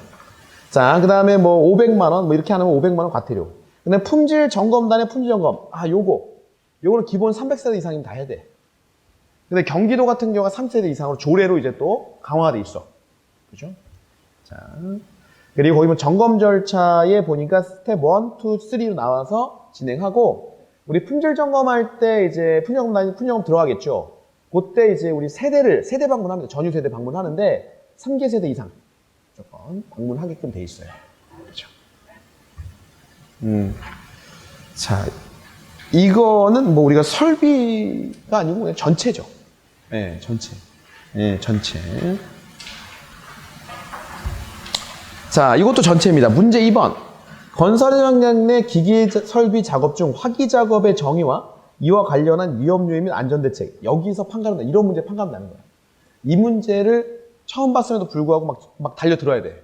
자, 그 다음에 뭐 500만 원, 뭐 이렇게 하면 500만 원 과태료. 근데 품질 점검단의 품질 점검. 요거는 기본 300세대 이상이면 다 해야 돼. 근데 경기도 같은 경우가 3세대 이상으로 조례로 이제 또 강화가 돼 있어. 그죠? 자. 그리고 거기 뭐 점검 절차에 보니까 스텝 1, 2, 3로 나와서 진행하고, 우리 품질 점검할 때 이제 품질점검단이 품질점검 들어가겠죠. 그때 이제 우리 세대 방문합니다. 전유 세대 방문하는데 3개 세대 이상 무조건 방문하게끔 돼 있어요. 그렇죠. 자, 이거는 뭐 우리가 설비가 아니고 그냥 전체죠. 네, 전체. 네, 전체. 자, 이것도 전체입니다. 문제 2번. 건설 현장 내 기기 설비 작업 중 화기 작업의 정의와 이와 관련한 위험 요인 및 안전대책. 여기서 판가름, 이런 문제 판가름 나는 거야. 이 문제를 처음 봤음에도 불구하고 막 달려 들어야 돼.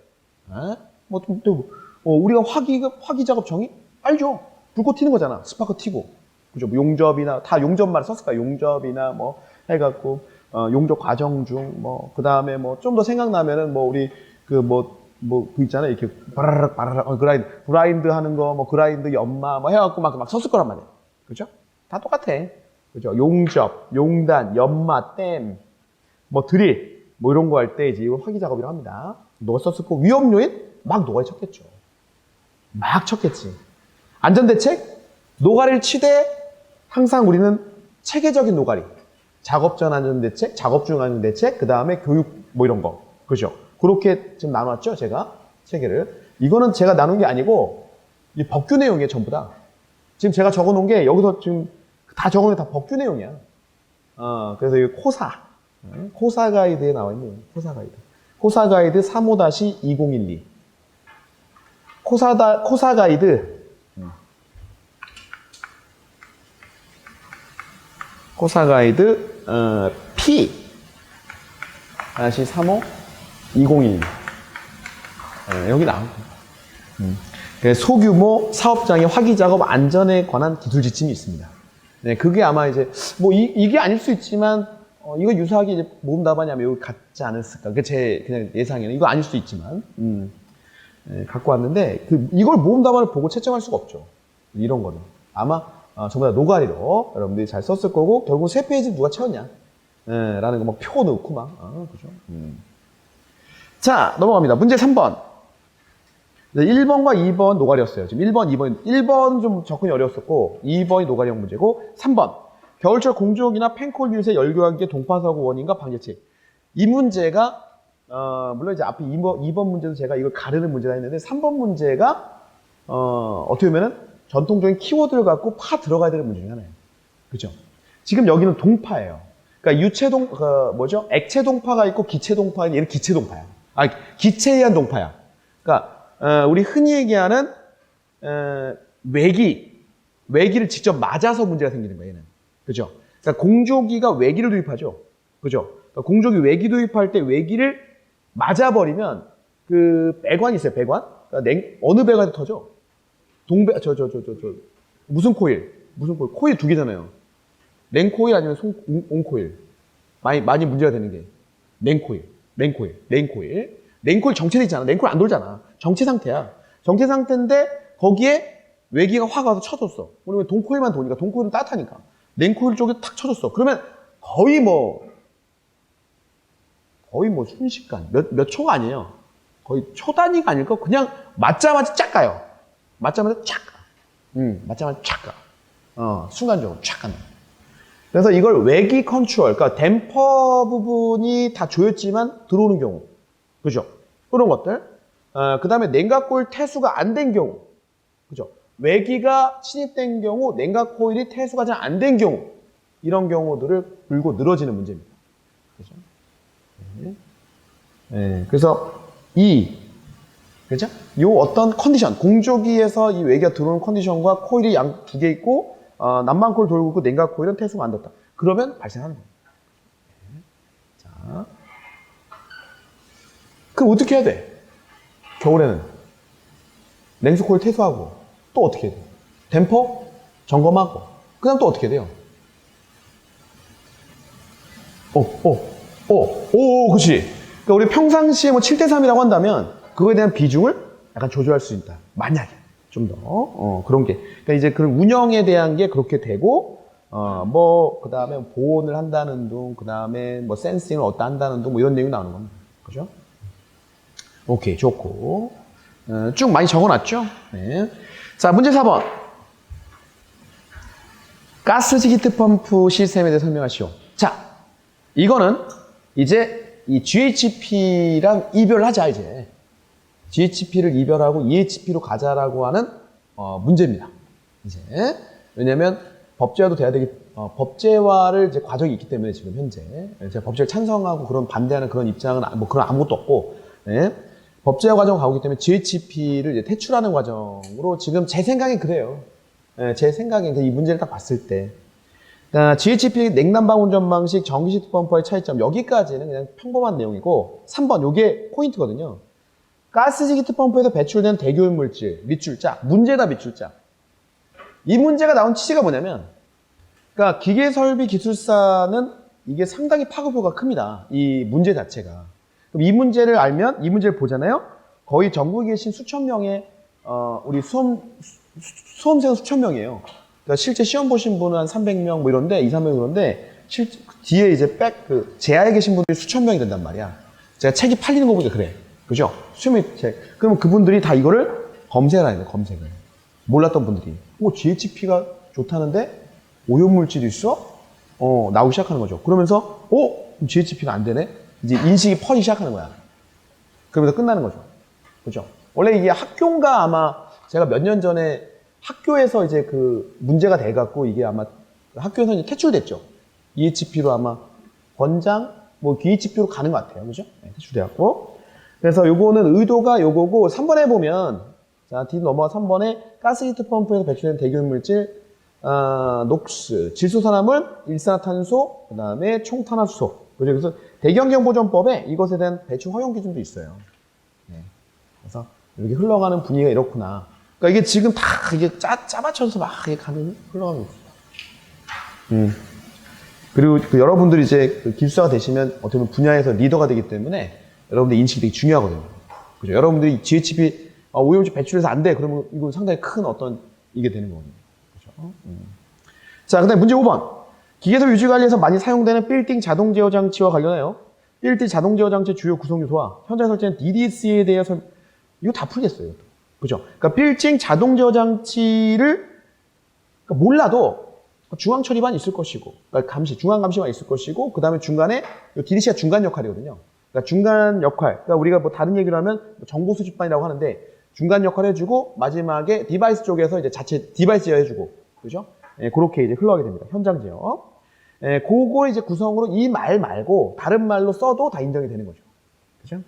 우리가 화기 작업 정의? 알죠? 불꽃 튀는 거잖아. 스파크 튀고. 그죠? 뭐 용접이나, 다 용접 말 썼을까? 용접이나 뭐 해갖고, 용접 과정 중, 뭐, 그 다음에 뭐, 좀 더 생각나면은 뭐, 우리, 그 있잖아요. 이렇게, 바라락, 브라인드 하는 거, 뭐, 그라인드 연마, 뭐 해갖고 막 썼을 거란 말이야. 그죠? 다 똑같아. 그죠? 용접, 용단, 연마, 댐, 뭐 드릴, 뭐 이런 거 할 때 이제 이거 화기 작업이라고 합니다. 너가 썼을 거 위험 요인? 막 노가리 쳤겠죠. 막 쳤겠지. 안전대책? 노가리를 치되 항상 우리는 체계적인 노가리. 작업 전 안전대책, 작업 중 안전대책, 그 다음에 교육 뭐 이런 거. 그죠? 그렇게 지금 나눴죠, 제가 체계를. 이거는 제가 나눈 게 아니고 이 법규 내용이에요, 전부 다. 지금 제가 적어놓은 게 여기서 지금 다 적어놓은 게 다 법규 내용이야. 그래서 이 코사 가이드에 나와 있네요. 코사 가이드. 코사 가이드 35-2012. 코사 가이드. 코사 가이드, P. 다시 35-2012. 여기 나와. 소규모 사업장의 화기 작업 안전에 관한 기술 지침이 있습니다. 네, 그게 아마 이제, 뭐, 이게 아닐 수 있지만, 이거 유사하게 이제 모음 답안이 아마 여기 같지 않았을까. 그게 제 그냥 예상에는. 이거 아닐 수도 있지만, 네, 갖고 왔는데, 이걸 모음 답안을 보고 채점할 수가 없죠. 이런 거는. 아마, 전부 다 노가리로 여러분들이 잘 썼을 거고, 결국 3페이지 누가 채웠냐. 네, 라는 거 막 표 넣고 막, 그죠. 자, 넘어갑니다. 문제 3번. 1번과 2번 노가리였어요. 지금 1번 좀 접근이 어려웠었고, 2번이 노가리형 문제고, 3번. 겨울철 공주옥이나 펜콜 유닛의 열교환기의 동파사고 원인과 방지책. 이 문제가, 물론 이제 앞에 2번 문제도 제가 이걸 가르는 문제라 했는데, 3번 문제가, 어떻게 보면은 전통적인 키워드를 갖고 들어가야 되는 문제 중에 하나예요. 그죠? 지금 여기는 동파예요. 그러니까 액체 동파가 있고 기체 동파가 얘는 기체 동파야. 기체에 의한 동파야. 그러니까, 우리 흔히 얘기하는, 외기를 직접 맞아서 문제가 생기는 거예요, 얘는. 그죠? 그러니까 공조기가 외기를 도입하죠. 그죠? 그러니까 공조기 외기 도입할 때 외기를 맞아버리면, 배관이 있어요, 배관? 그러니까 어느 배관이 터져? 무슨 코일? 코일 2개잖아요. 냉코일 아니면 온코일. 많이 문제가 되는 게. 냉코일 정체돼 있잖아. 냉코일 안 돌잖아. 정체 상태야. 정체 상태인데 거기에 외기가 확 와서 쳐줬어. 그러면 동코일만 도니까, 동코일은 따뜻하니까. 냉코일 쪽에 탁 쳐줬어. 그러면 거의 순식간, 몇 초가 아니에요. 거의 초 단위가 아닐까? 그냥 맞자마자 쫙 가요. 맞자마자 쫙 가. 순간적으로 쫙 간다. 그래서 이걸 외기 컨트롤, 그러니까 댐퍼 부분이 다 조였지만 들어오는 경우. 그죠? 그런 것들. 그 다음에 냉각 코일 태수가 안 된 경우. 그죠? 외기가 침입된 경우, 냉각 코일이 태수가 잘 안 된 경우. 이런 경우들을 불고 늘어지는 문제입니다. 그죠? 네. 그래서 그죠? 요 어떤 컨디션, 공조기에서 이 외기가 들어오는 컨디션과 코일이 양 2개 있고, 난방 코일 돌고 있고 냉각 코일은 태수가 안 됐다. 그러면 발생하는 거예요. 자. 그럼 어떻게 해야 돼? 겨울에는 냉수 코일 퇴수하고 또 어떻게 해야 돼? 댐퍼 점검하고 그 다음 또 어떻게 해야 돼요? 그치. 그러니까 우리 평상시에 7대3이라고 한다면 그거에 대한 비중을 약간 조절할 수 있다. 만약에 좀 더 그런 게 그러니까 이제 그런 운영에 대한 게 그렇게 되고 뭐 그다음에 보온을 한다는 둥 그다음에 뭐 센싱을 어디다 한다는 둥 뭐 이런 내용이 나오는 겁니다. 그죠? 오케이 좋고 쭉 많이 적어놨죠? 네. 자 문제 4번 가스지 히트 펌프 시스템에 대해 설명하시오. 자 이거는 이제 이 GHP랑 이별하자 이제. GHP를 이별하고 EHP로 가자라고 하는 문제입니다. 이제 왜냐하면 법제화도 돼야 되기 법제화를 이제 과정이 있기 때문에 지금 현재 제가 법제를 찬성하고 그런 반대하는 그런 입장은 뭐 그런 아무것도 없고 네? 법제화 과정 가고 있기 때문에 GHP를 이제 퇴출하는 과정으로 지금 제 생각엔 그래요. 네, 제 생각엔 이 문제를 딱 봤을 때 그러니까 GHP 냉난방 운전 방식 전기 시트 펌프와의 차이점 여기까지는 그냥 평범한 내용이고 3번 요게 포인트거든요. 가스지 히트 펌프에서 배출된 대기오염 물질, 밑줄짝, 문제다 밑줄짝. 이 문제가 나온 취지가 뭐냐면, 그러니까 기계설비 기술사는 이게 상당히 파급효과가 큽니다. 이 문제 자체가. 그럼 이 문제를 알면, 이 문제를 보잖아요. 거의 전국에 계신 수천 명의 우리 수험생 수천 명이에요. 그러니까 실제 시험 보신 분은 한 300명 뭐 이런데, 2, 300명 이런데, 뒤에 이제 제하에 계신 분들이 수천 명이 된단 말이야. 제가 책이 팔리는 거 보니까 그래. 그죠? 수미 책. 그러면 그분들이 다 이거를 검색을 하는 거예요, 검색을. 몰랐던 분들이. GHP가 좋다는데 오염물질이 있어? 나오기 시작하는 거죠. 그러면서, GHP가 안 되네? 이제 인식이 퍼지기 시작하는 거야. 그러면서 끝나는 거죠. 그죠? 원래 이게 학교인가 아마 제가 몇 년 전에 학교에서 이제 그 문제가 돼갖고 이게 아마 학교에서 이제 퇴출됐죠. EHP로 아마 권장, 뭐 DHP로 가는 것 같아요. 그죠? 네, 퇴출돼갖고. 그래서 요거는 의도가 요거고 3번에 보면 자, 뒤 넘어가 3번에 가스 히트 펌프에서 배출된 대기오염 물질 녹스, 질소산화물, 일산화탄소, 그 다음에 총탄화수소. 그죠? 그래서 대기환경보전법에 이것에 대한 배출 허용 기준도 있어요. 네. 그래서 이렇게 흘러가는 분위기가 이렇구나. 그러니까 이게 지금 다 이게 짜맞춰서 막 이렇게 흘러가는 거죠. 그리고 여러분들이 이제 기술사가 되시면 어떻게 보면 분야에서 리더가 되기 때문에 여러분들 인식이 되게 중요하거든요. 그죠? 여러분들이 GHP 오염물질 배출해서 안 돼. 그러면 이건 상당히 큰 어떤 이게 되는 거거든요. 그죠? 자, 그다음에 문제 5번. 기계설 유지 관리에서 많이 사용되는 빌딩 자동 제어 장치와 관련하여 빌딩 자동 제어 장치의 주요 구성 요소와 현장 설치된 DDC에 대해서 이거 다 풀겠어요. 그죠? 그러니까 빌딩 자동 제어 장치를 그러니까 몰라도 중앙 처리만 있을 것이고, 그러니까 중앙 감시만 있을 것이고, 그 다음에 중간에 DDC가 중간 역할이거든요. 그러니까 중간 역할, 그러니까 우리가 뭐 다른 얘기를 하면 정보 수집반이라고 하는데 중간 역할 해주고 마지막에 디바이스 쪽에서 이제 자체 디바이스 제어 해주고, 그죠? 예, 그렇게 이제 흘러가게 됩니다. 현장 제어. 예, 그거 이제 구성으로 이 말 말고 다른 말로 써도 다 인정이 되는 거죠. 그죠?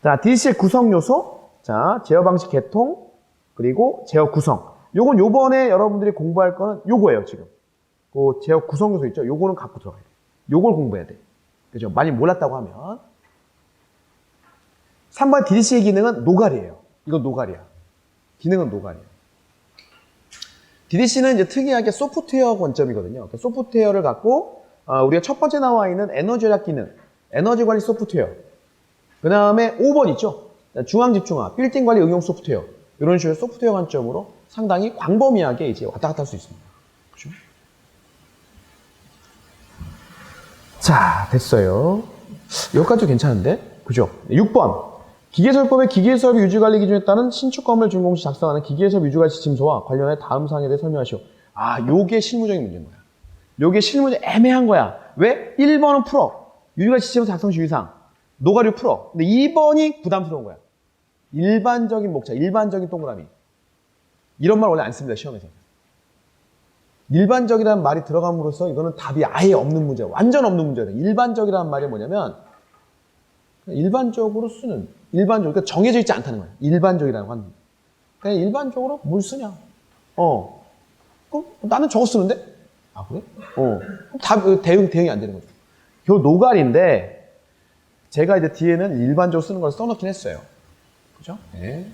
자, DC의 구성 요소, 자, 제어 방식 개통, 그리고 제어 구성. 요건 요번에 여러분들이 공부할 거는 요거예요, 지금. 그 제어 구성 요소 있죠? 요거는 갖고 들어가야 돼. 요걸 공부해야 돼. 그죠? 많이 몰랐다고 하면. 3번 DDC의 기능은 노가리예요. 이건 노가리야. 기능은 노가리야. DDC는 이제 특이하게 소프트웨어 관점이거든요. 그러니까 소프트웨어를 갖고 우리가 첫 번째 나와 있는 에너지 절약 기능, 에너지 관리 소프트웨어. 그 다음에 5번 있죠? 중앙 집중화, 빌딩 관리 응용 소프트웨어. 이런 식으로 소프트웨어 관점으로 상당히 광범위하게 이제 왔다 갔다 할 수 있습니다. 그렇죠? 자, 됐어요. 여기까지도 괜찮은데? 그죠? 6번. 기계설법의 기계설비 유지관리 기준에 따른 신축 건물 준공 시 작성하는 기계설비 유지관리 지침서와 관련해 다음 사항에 대해 설명하시오. 요게 실무적인 문제인 거야. 요게 실무적 애매한 거야. 왜? 1번은 풀어. 유지관리 지침서 작성 주의사항. 노가리 풀어. 근데 2번이 부담스러운 거야. 일반적인 목차, 일반적인 동그라미. 이런 말 원래 안 씁니다, 시험에서. 일반적이라는 말이 들어감으로써 이거는 답이 아예 없는 문제야. 완전 없는 문제야. 일반적이라는 말이 뭐냐면 일반적으로 쓰는, 일반적으로, 그러니까 정해져 있지 않다는 거야. 일반적이라는 건. 그냥 일반적으로 뭘 쓰냐. 그럼 나는 저거 쓰는데? 아, 그래? 그럼 대응이 안 되는 거죠. 요 노가리인데, 제가 이제 뒤에는 일반적으로 쓰는 걸 써놓긴 했어요. 그죠? 네.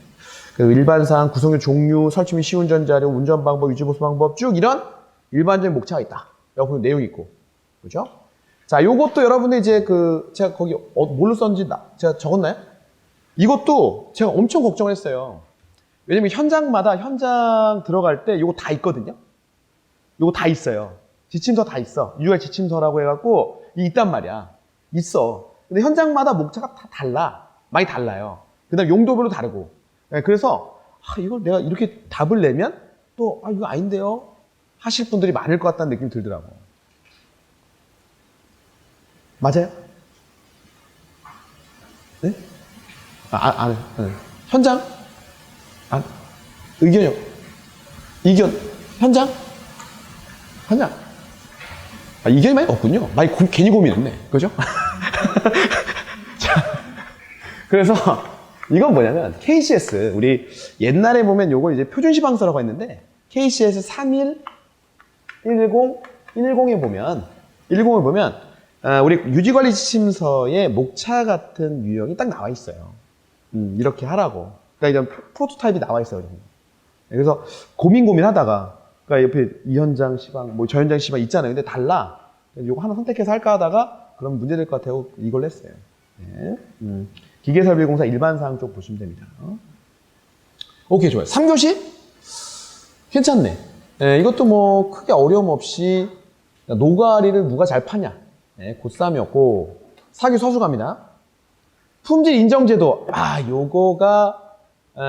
그 일반사항, 구성의 종류, 설치 및 시운전 자료, 운전 방법, 유지 보수 방법, 쭉 이런 일반적인 목차가 있다. 여기 보면 내용이 있고. 그죠? 자, 요것도 여러분들 이제 제가 거기 뭘로 썼는지 제가 적었나요? 이것도 제가 엄청 걱정을 했어요. 왜냐면 현장 들어갈 때 이거 다 있거든요. 이거 다 있어요. 지침서 다 있어. 유효할 지침서라고 해갖고 있단 말이야. 있어. 근데 현장마다 목차가 다 달라. 많이 달라요. 그 다음에 용도별로 다르고. 네, 그래서 이걸 내가 이렇게 답을 내면 또 이거 아닌데요? 하실 분들이 많을 것 같다는 느낌이 들더라고. 맞아요? 네? 네. 현장? 의견이요? 이견? 현장? 현장? 이견이 많이 없군요. 많이 괜히 고민했네. 그죠? 자, 그래서 이건 뭐냐면 KCS 우리 옛날에 보면 요걸 이제 표준시방서라고 했는데 KCS 3110 10에 보면 우리 유지관리 지침서에 목차 같은 유형이 딱 나와 있어요. 이렇게 하라고. 그러니까 이런 프로토타입이 나와 있어요. 그래서 고민하다가 그러니까 옆에 이 현장 시방, 뭐 저 현장 시방 있잖아요. 근데 달라. 이거 하나 선택해서 할까 하다가 그럼 문제 될 것 같아요. 이걸 했어요. 네. 기계설비공사 일반사항 쪽 보시면 됩니다. 오케이, 좋아요. 3교시? 괜찮네. 네, 이것도 뭐 크게 어려움 없이 노가리를 누가 잘 파냐. 네, 고3이었고 사기 서술갑니다. 품질 인정제도. 요거가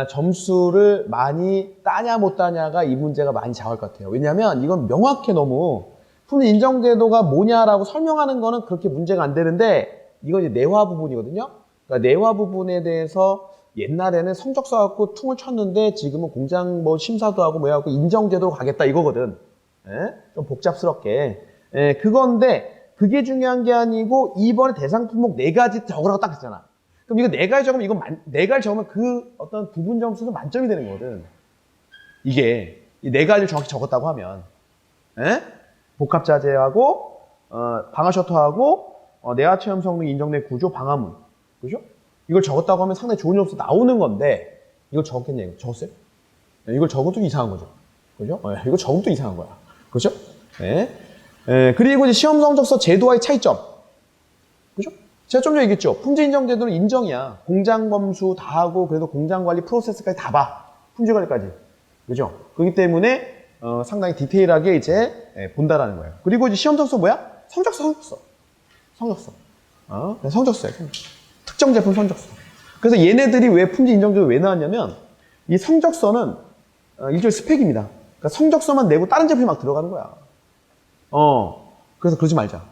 점수를 많이 따냐 못 따냐가 이 문제가 많이 작을 것 같아요. 왜냐하면 이건 명확해 너무 품질 인정제도가 뭐냐라고 설명하는 거는 그렇게 문제가 안 되는데 이건 이제 내화 부분이거든요. 그러니까 내화 부분에 대해서 옛날에는 성적 써갖고 퉁을 쳤는데 지금은 공장 뭐 심사도 하고 뭐야 하고 인정제도로 가겠다 이거거든. 예? 좀 복잡스럽게. 예, 그건데 그게 중요한 게 아니고 이번에 대상 품목 4가지 적으라고 딱 했잖아. 그럼 이거 4가지 적으면 이건 4가지 적으면 그 어떤 부분 점수는 만점이 되는 거거든. 이게 이 4가지를 정확히 적었다고 하면. 예? 복합자재하고 방화 셔터하고 내화 체험 성능 인정된 구조 방화문. 그죠? 이걸 적었다고 하면 상당히 좋은 점수 나오는 건데 이걸 적었겠냐 이거 적었어요? 네, 이걸 적으면 또 이상한 거죠. 그죠? 네, 이거 적으면 또 이상한 거야. 그죠? 네. 그리고 이제 시험 성적서 제도와의 차이점. 그죠? 제가 좀 전에 얘기했죠. 품질 인정 제도는 인정이야. 공장 범수 다 하고 그래도 공장 관리 프로세스까지 다 봐. 품질 관리까지. 그죠? 그렇기 때문에 상당히 디테일하게 이제 본다라는 거예요. 그리고 이제 시험 성적서 뭐야? 성적서. 성적서야. 특정 제품 성적서. 그래서 얘네들이 왜 품질 인정제도 왜 나왔냐면 이 성적서는 일종의 스펙입니다. 그러니까 성적서만 내고 다른 제품이 막 들어가는 거야. 그래서 그러지 말자.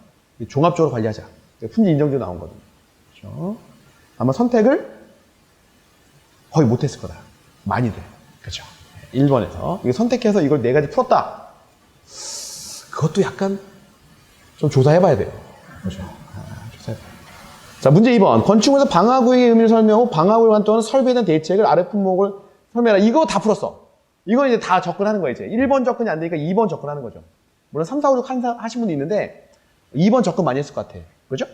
종합적으로 관리하자. 품질 인정제도 나온 거거든요. 그렇죠? 아마 선택을 거의 못했을 거다. 많이들. 그렇죠? 1번에서 이거 선택해서 이걸 4가지 풀었다. 그것도 약간 좀 조사해봐야 돼요. 그렇죠? 조사해봐요. 자, 문제 2번. 건축물에서 방화구역의 의미를 설명하고 방화구역 또는 설비에 대한 대책을 아래 품목을 설명해라. 이거 다 풀었어. 이건 이제 다 접근하는 거예요. 이제 1번 접근이 안 되니까 2번 접근하는 거죠. 물론 3, 4, 5, 6 하신 분도 있는데 2번 접근 많이 했을 것 같아. 그죠?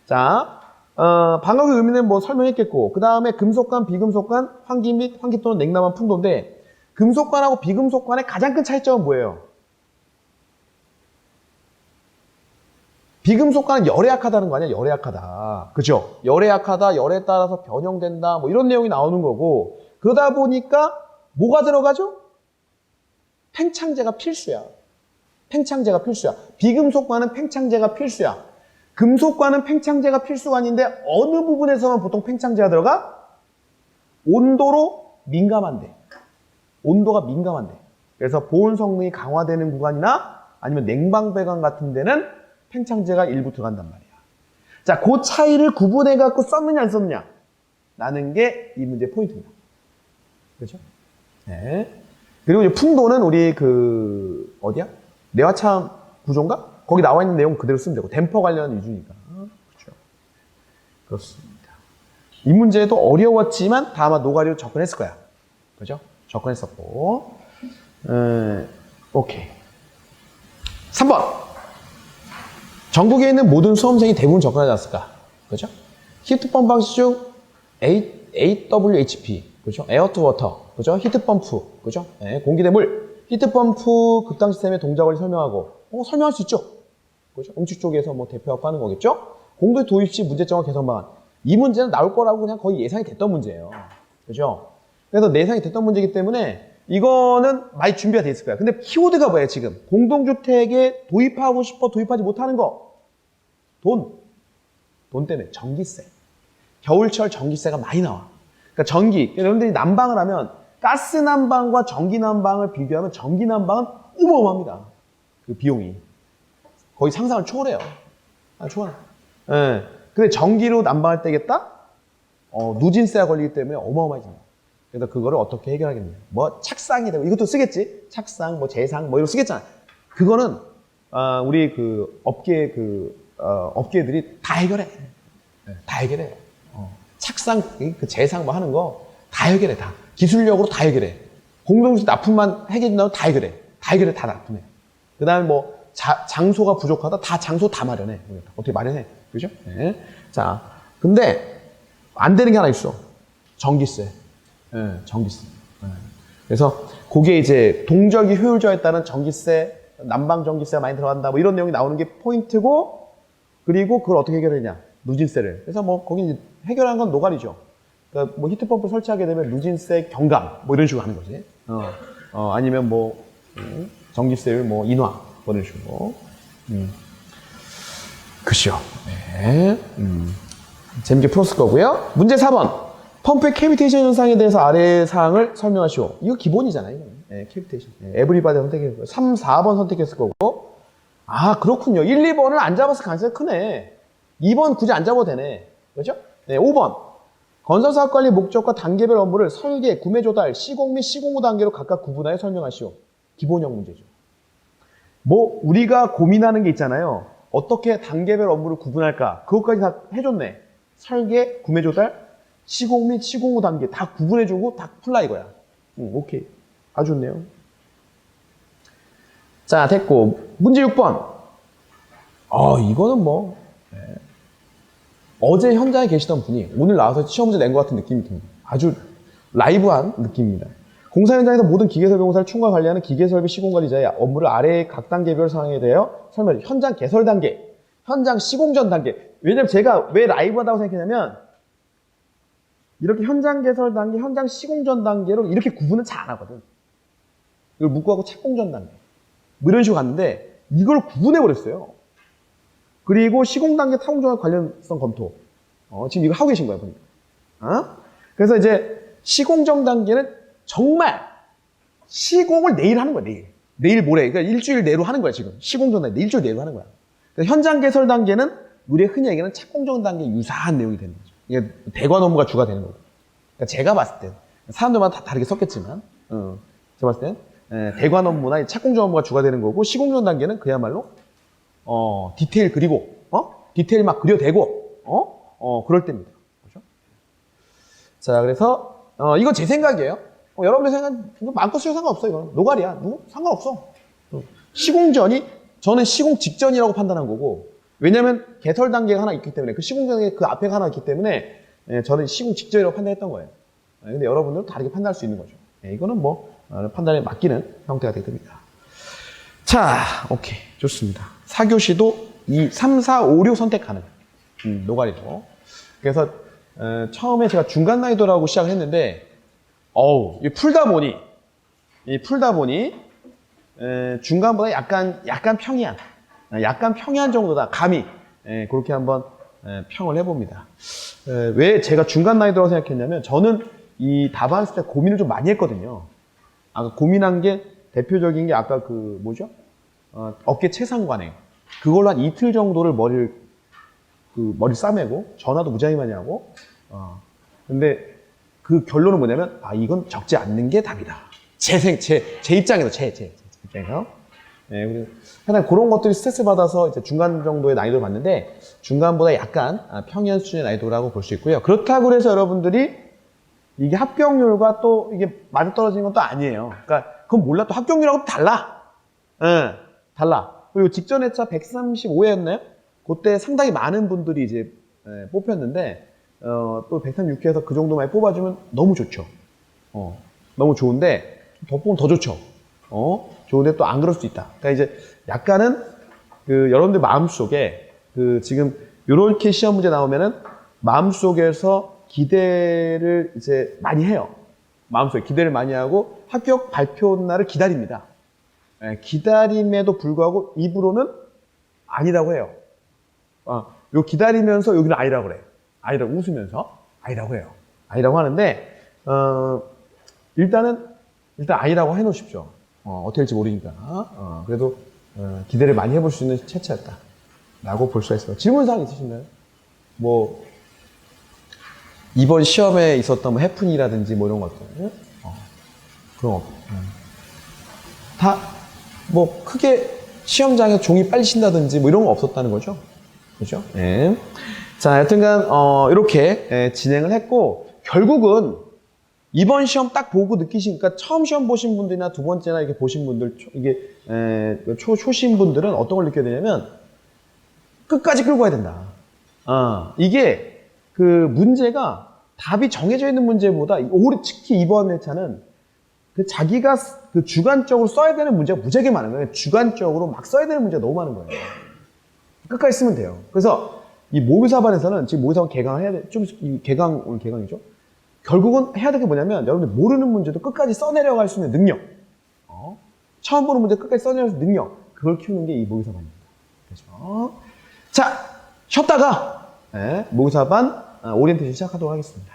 자, 방화구역 의미는 뭐 설명했겠고 그 다음에 금속관, 비금속관, 환기 및 환기 또는 냉난방 풍도인데 금속관하고 비금속관의 가장 큰 차이점은 뭐예요? 비금속관은 열에 약하다는 거 아니야? 열에 약하다. 그죠? 열에 약하다, 열에 따라서 변형된다, 뭐 이런 내용이 나오는 거고, 그러다 보니까 뭐가 들어가죠? 팽창제가 필수야. 비금속관은 팽창제가 필수야. 금속관은 팽창제가 필수가 아닌데, 어느 부분에서만 보통 팽창제가 들어가? 온도가 민감한데. 그래서 보온 성능이 강화되는 구간이나 아니면 냉방 배관 같은 데는 팽창제가 일부 들어간단 말이야. 자, 그 차이를 구분해갖고 썼느냐, 안 썼느냐? 라는 게 이 문제의 포인트입니다. 그렇죠? 네. 그리고 이제 풍도는 우리 어디야? 내화참 구조인가? 거기 나와 있는 내용 그대로 쓰면 되고, 댐퍼 관련 위주니까. 그렇죠. 그렇습니다. 이 문제도 어려웠지만, 다 아마 노가리로 접근했을 거야. 그죠? 접근했었고. 오케이. 3번. 전국에 있는 모든 수험생이 대부분 접근하지 않았을까? 그죠? 히트펌프 방식 중 AWHP, 그죠? 에어 투 워터, 그죠? 히트펌프, 그죠? 네, 공기대물, 히트펌프 급당 시스템의 동작 원리 설명하고, 설명할 수 있죠? 그죠? 응축 쪽에서 뭐 대표하고 하는 거겠죠? 공도의 도입 시 문제점과 개선 방안. 이 문제는 나올 거라고 그냥 거의 예상이 됐던 문제예요. 그죠? 그래서 예상이 됐던 문제이기 때문에 이거는 많이 준비가 돼 있을 거야. 근데 키워드가 뭐예요, 지금? 공동주택에 도입하고 싶어 도입하지 못하는 거. 돈 때문에. 전기세. 겨울철 전기세가 많이 나와. 그러니까 전기. 여러분들이 난방을 하면 가스 난방과 전기 난방을 비교하면 전기 난방은 어마어마합니다. 그 비용이. 거의 상상을 초월해요. 초월해. 예. 근데 전기로 난방할 때겠다? 누진세가 걸리기 때문에 어마어마해집니다. 그래서 그거를 어떻게 해결하겠냐. 뭐 착상이 되고 이것도 쓰겠지. 착상, 뭐 재상, 뭐 이런 거 쓰겠잖아. 그거는 우리 그 업계들이 다 해결해. 다 해결해. 착상, 그 재상 뭐 하는 거 다 해결해. 다 기술력으로 다 해결해. 공동주택 납품만 해결된다고 다 해결해. 다 해결해. 다 납품해. 그다음에 뭐 장소가 부족하다. 다 장소 다 마련해. 어떻게 마련해? 그죠? 네. 자, 근데 안 되는 게 하나 있어. 전기세. 네, 전기세. 네. 그래서 그게 이제 동절기 효율화에 따른 전기세, 난방 전기세가 많이 들어간다. 뭐 이런 내용이 나오는 게 포인트고, 그리고 그걸 어떻게 해결하냐? 누진세를. 그래서 뭐 거기 이제 해결하는 건 노가리죠. 그러니까 뭐 히트펌프 설치하게 되면 누진세 경감 뭐 이런 식으로 하는 거지. 아니면 뭐 전기세율 뭐 인하 뭐 이런 식으로. 그죠. 네. 재밌게 풀었을 거고요. 문제 4번. 펌프의 캐비테이션 현상에 대해서 아래 사항을 설명하시오. 이거 기본이잖아요. 네, 캐비테이션. 네, 에브리바디 선택했을 거고. 3, 4번 선택했을 거고. 아, 그렇군요. 1, 2번을 안 잡았을 가능성이 크네. 2번 굳이 안 잡아도 되네. 그렇죠? 네, 5번. 건설사업 관리 목적과 단계별 업무를 설계, 구매 조달, 시공 및 시공 후 단계로 각각 구분하여 설명하시오. 기본형 문제죠. 뭐 우리가 고민하는 게 있잖아요. 어떻게 단계별 업무를 구분할까? 그것까지 다 해줬네. 설계, 구매 조달, 시공 및 시공 후 단계 다 구분해주고 다 풀라 이거야. 오케이. 아주 좋네요. 자, 됐고. 문제 6번. 이거는 뭐 어제 현장에 계시던 분이 오늘 나와서 시험 문제 낸 것 같은 느낌이 듭니다. 아주 라이브한 느낌입니다. 공사 현장에서 모든 기계설비 공사를 총괄 관리하는 기계설비 시공관리자의 업무를 아래의 각 단계별 사항에 대하여 설명해. 현장 개설 단계, 현장 시공 전 단계. 왜냐면 제가 왜 라이브하다고 생각했냐면 이렇게 현장 개설 단계, 현장 시공 전 단계로 이렇게 구분은 잘 안 하거든. 이걸 묶어갖고 착공 전 단계. 뭐 이런 식으로 갔는데 이걸 구분해버렸어요. 그리고 시공 단계 타공정화 관련성 검토. 지금 이거 하고 계신 거야, 보니까. 그래서 이제 시공 전 단계는 정말 시공을 내일 하는 거야, 내일. 내일 모레. 그러니까 일주일 내로 하는 거야, 지금. 시공 전 단계, 일주일 내로 하는 거야. 그래서 현장 개설 단계는 우리가 흔히 얘기하는 착공 전 단계 유사한 내용이 되는 거죠. 이게 대관 업무가 주가 되는 거고. 그러니까 제가 봤을 땐, 사람들마다 다 다르게 썼겠지만, 제가 봤을 땐, 대관 업무나 착공 전 업무가 주가 되는 거고, 시공 전 단계는 그야말로 디테일 그리고, 디테일 막 그려대고, 그럴 때입니다. 그렇죠? 자, 그래서, 이건 제 생각이에요. 여러분들 생각, 많고 쓰여 상관없어, 이거는. 노가리야. 상관없어. 시공 전이, 저는 시공 직전이라고 판단한 거고, 왜냐면 개설 단계가 하나 있기 때문에, 그 시공 단계 그 앞에가 하나 있기 때문에, 저는 시공 직전이라고 판단했던 거예요. 근데 여러분들은 다르게 판단할 수 있는 거죠. 이거는 뭐, 판단에 맡기는 형태가 되게 됩니다. 자, 오케이. 좋습니다. 4교시도 2, 3, 4, 5, 6 선택 가능. 노가리도. 그래서, 처음에 제가 중간 난이도라고 시작을 했는데, 이 풀다 보니, 중간보다 약간 평이한, 정도다. 감히, 그렇게 한번, 평을 해봅니다. 왜 제가 중간 난이도라고 생각했냐면, 저는 이 답안 쓸 때 고민을 좀 많이 했거든요. 아까 고민한 게, 대표적인 게 아까 뭐죠? 어깨 최상관행. 그걸로 한 이틀 정도를 머리를 싸매고, 전화도 무지하게 많이 하고, 근데 그 결론은 뭐냐면, 이건 적지 않는 게 답이다. 제 입장에서, 제 입장에서. 그래서 하여튼 그런 것들이 스트레스 받아서 이제 중간 정도의 난이도를 봤는데, 중간보다 약간 평이한 수준의 난이도라고 볼 수 있고요. 그렇다고 해서 여러분들이 이게 합격률과 또 이게 맞아떨어지는 건 또 아니에요. 그러니까 그건 몰라. 또 합격률하고 달라. 달라. 그리고 직전 회차 135회였나요? 그때 상당히 많은 분들이 이제 뽑혔는데 또 136회에서 그 정도만 뽑아주면 너무 좋죠. 너무 좋은데 더 뽑으면 더 좋죠. 좋은데 또 안 그럴 수 있다. 그러니까 이제 약간은 여러분들 마음속에 지금 요렇게 시험 문제 나오면은 마음속에서 기대를 이제 많이 해요. 마음속에 기대를 많이 하고 합격 발표 날을 기다립니다. 예, 기다림에도 불구하고 입으로는 아니라고 해요. 요 기다리면서 여기는 아니라고 그래. 아니라고 웃으면서 아니라고 해요. 아니라고 하는데 일단 아니라고 해놓으십시오. 어떻게 될지 모르니까. 그래도 기대를 많이 해볼 수 있는 채채였다 라고 볼 수가 있어요. 질문사항 있으신가요? 뭐 이번 시험에 있었던 뭐 해프닝이라든지 뭐 이런 것들 그런 거 다 뭐 크게 시험장에 종이 빨리신다든지 뭐 이런 거 없었다는 거죠. 그죠? 네. 자, 여튼간 이렇게 진행을 했고 결국은 이번 시험 딱 보고 느끼시니까 처음 시험 보신 분들이나 두 번째나 이렇게 보신 분들 이게 초심 분들은 어떤 걸 느껴야 되냐면 끝까지 끌고 가야 된다. 이게 그 문제가 답이 정해져 있는 문제보다 특히 이번 회차는 그 자기가 그 주관적으로 써야 되는 문제가 무지하게 많은 거예요. 주관적으로 막 써야 되는 문제가 너무 많은 거예요. 끝까지 쓰면 돼요. 그래서 이 모의사반에서는 지금 모의사반 개강을 해야 돼. 오늘 개강이죠. 결국은 해야 될 게 뭐냐면 여러분들 모르는 문제도 끝까지 써내려갈 수 있는 능력. 처음 보는 문제 끝까지 써내려갈 수 있는 능력. 그걸 키우는 게 이 모의사반입니다. 그렇죠? 자, 쉬었다가 모의사반 오리엔테이션 시작하도록 하겠습니다.